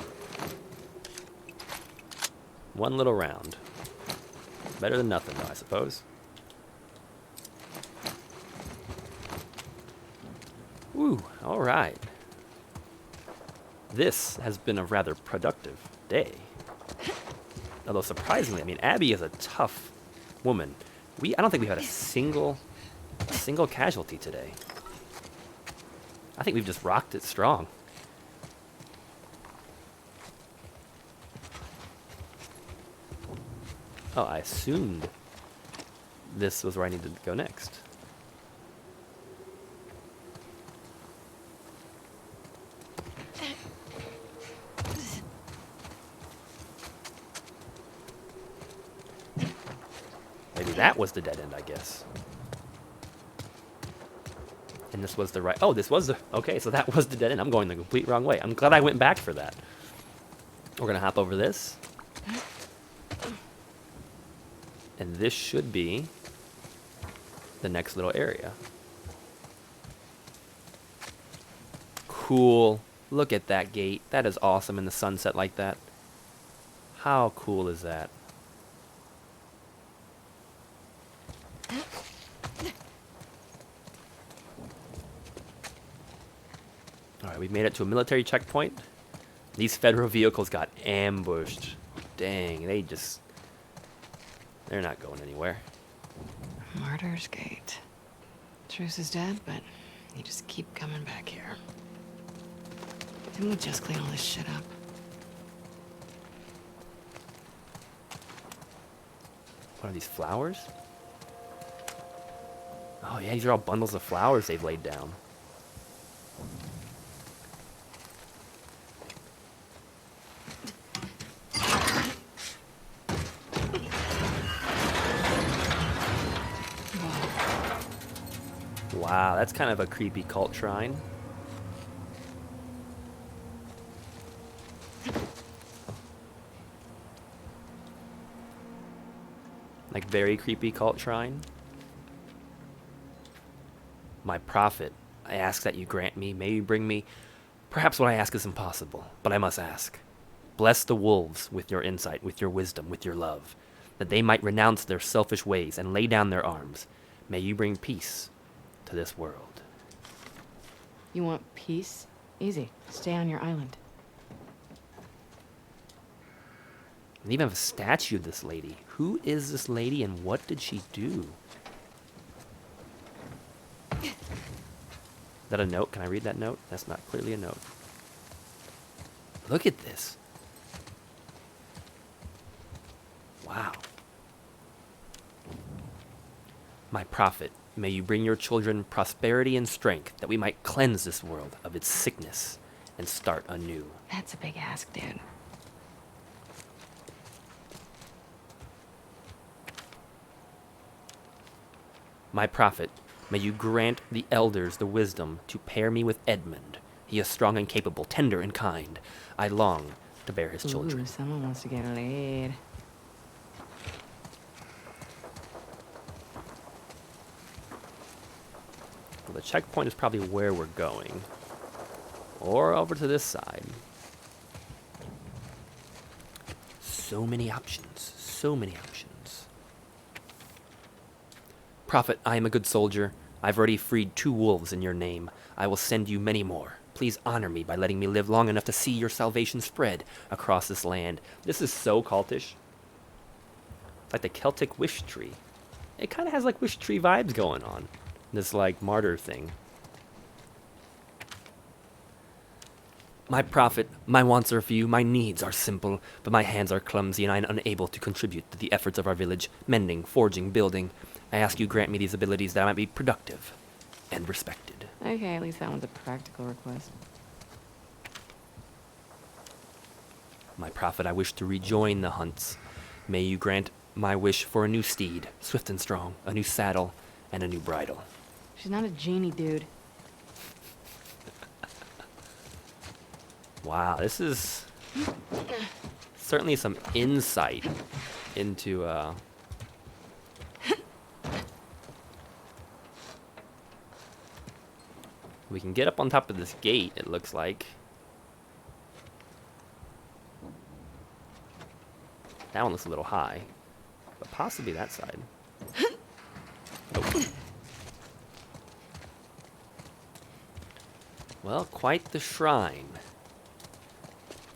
1 little round. Better than nothing, though, I suppose. Woo, alright. This has been a rather productive day. Although surprisingly, I mean, Abby is a tough woman. I don't think we had a single casualty today. I think we've just rocked it strong. Oh, I assumed this was where I needed to go next. Maybe that was the dead end, I guess. And this was the right... Oh, this was the... Okay, so that was the dead end. I'm going the complete wrong way. I'm glad I went back for that. We're going to hop over this. And this should be the next little area. Cool. Look at that gate. That is awesome in the sunset like that. How cool is that? Alright, we've made it to a military checkpoint. These federal vehicles got ambushed. Dang, they're not going anywhere. Martyr's Gate. Truce is dead, but you just keep coming back here. Didn't we just clean all this shit up? What are these, flowers? Oh yeah, these are all bundles of flowers they've laid down. Wow, that's kind of a creepy cult shrine. Like, very creepy cult shrine. My prophet, I ask that you grant me, may you bring me... Perhaps what I ask is impossible, but I must ask. Bless the wolves with your insight, with your wisdom, with your love, that they might renounce their selfish ways and lay down their arms. May you bring peace to this world. You want peace? Easy. Stay on your island. And even have a statue of this lady. Who is this lady and what did she do? Is that a note? Can I read that note? That's not clearly a note. Look at this. Wow. My prophet, may you bring your children prosperity and strength, that we might cleanse this world of its sickness and start anew. That's a big ask, dude. My prophet, may you grant the elders the wisdom to pair me with Edmund. He is strong and capable, tender and kind. I long to bear his children. Ooh, someone wants to get laid. Well, the checkpoint is probably where we're going. Or over to this side. So many options. So many options. Prophet, I am a good soldier. I've already freed 2 wolves in your name. I will send you many more. please honor me by letting me live long enough to see your salvation spread across this land. This is so cultish. It's like the Celtic wish tree. It kind of has like wish tree vibes going on. This like martyr thing. My prophet, my wants are few, my needs are simple, but my hands are clumsy and I am unable to contribute to the efforts of our village, mending, forging, building. I ask you grant me these abilities that I might be productive and respected. Okay, at least that one's a practical request. My prophet, I wish to rejoin the hunts. May you grant my wish for a new steed, swift and strong, a new saddle, and a new bridle. She's not a genie, dude. Wow, this is certainly some insight into we can get up on top of this gate, it looks like. That one looks a little high, but possibly that side. Oh. Well, quite the shrine.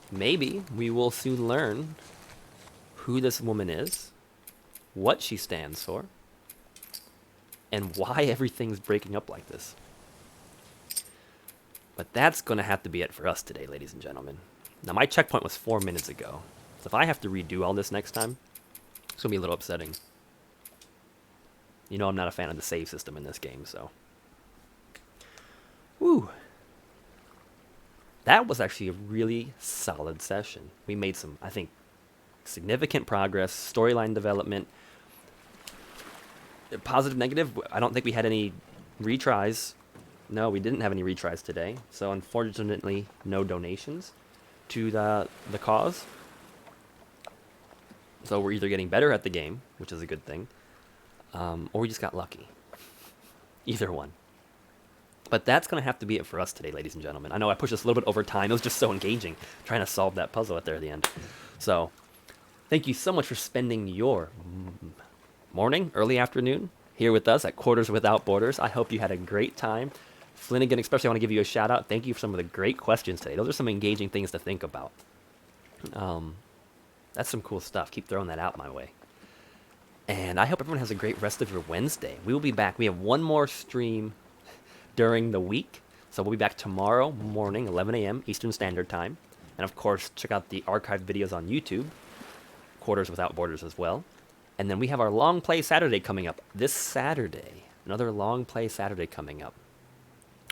Maybe we will soon learn who this woman is, what she stands for, and why everything's breaking up like this. But that's going to have to be it for us today, ladies and gentlemen. Now, my checkpoint was 4 minutes ago, so if I have to redo all this next time, it's going to be a little upsetting. You know I'm not a fan of the save system in this game, so. Woo! That was actually a really solid session. We made some, I think, significant progress, storyline development. Positive, negative, I don't think we had any retries. No, we didn't have any retries today. So unfortunately, no donations to the cause. So we're either getting better at the game, which is a good thing, or we just got lucky. Either one. But that's going to have to be it for us today, ladies and gentlemen. I know I pushed this a little bit over time. It was just so engaging trying to solve that puzzle at the end. So thank you so much for spending your morning, early afternoon here with us at Quarters Without Borders. I hope you had a great time. Flanagan, especially, I want to give you a shout out. Thank you for some of the great questions today. Those are some engaging things to think about. That's some cool stuff. Keep throwing that out my way. And I hope everyone has a great rest of your Wednesday. We will be back. We have one more stream during the week. So we'll be back tomorrow morning, 11 a.m. Eastern Standard Time. And of course, check out the archived videos on YouTube, Quarters Without Borders as well. And then we have our Long Play Saturday coming up this Saturday. Another Long Play Saturday coming up.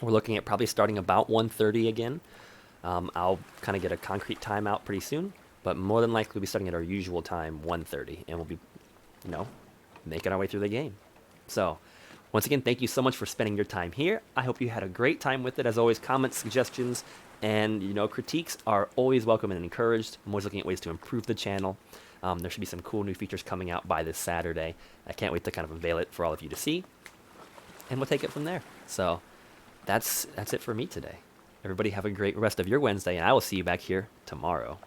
We're looking at probably starting about 1:30 again. I'll kind of get a concrete time out pretty soon. But more than likely, we'll be starting at our usual time, 1:30. And we'll be, making our way through the game. So, once again, thank you so much for spending your time here. I hope you had a great time with it. As always, comments, suggestions, and critiques are always welcome and encouraged. I'm always looking at ways to improve the channel. There should be some cool new features coming out by this Saturday. I can't wait to kind of unveil it for all of you to see. And we'll take it from there. So that's it for me today. Everybody have a great rest of your Wednesday, and I will see you back here tomorrow.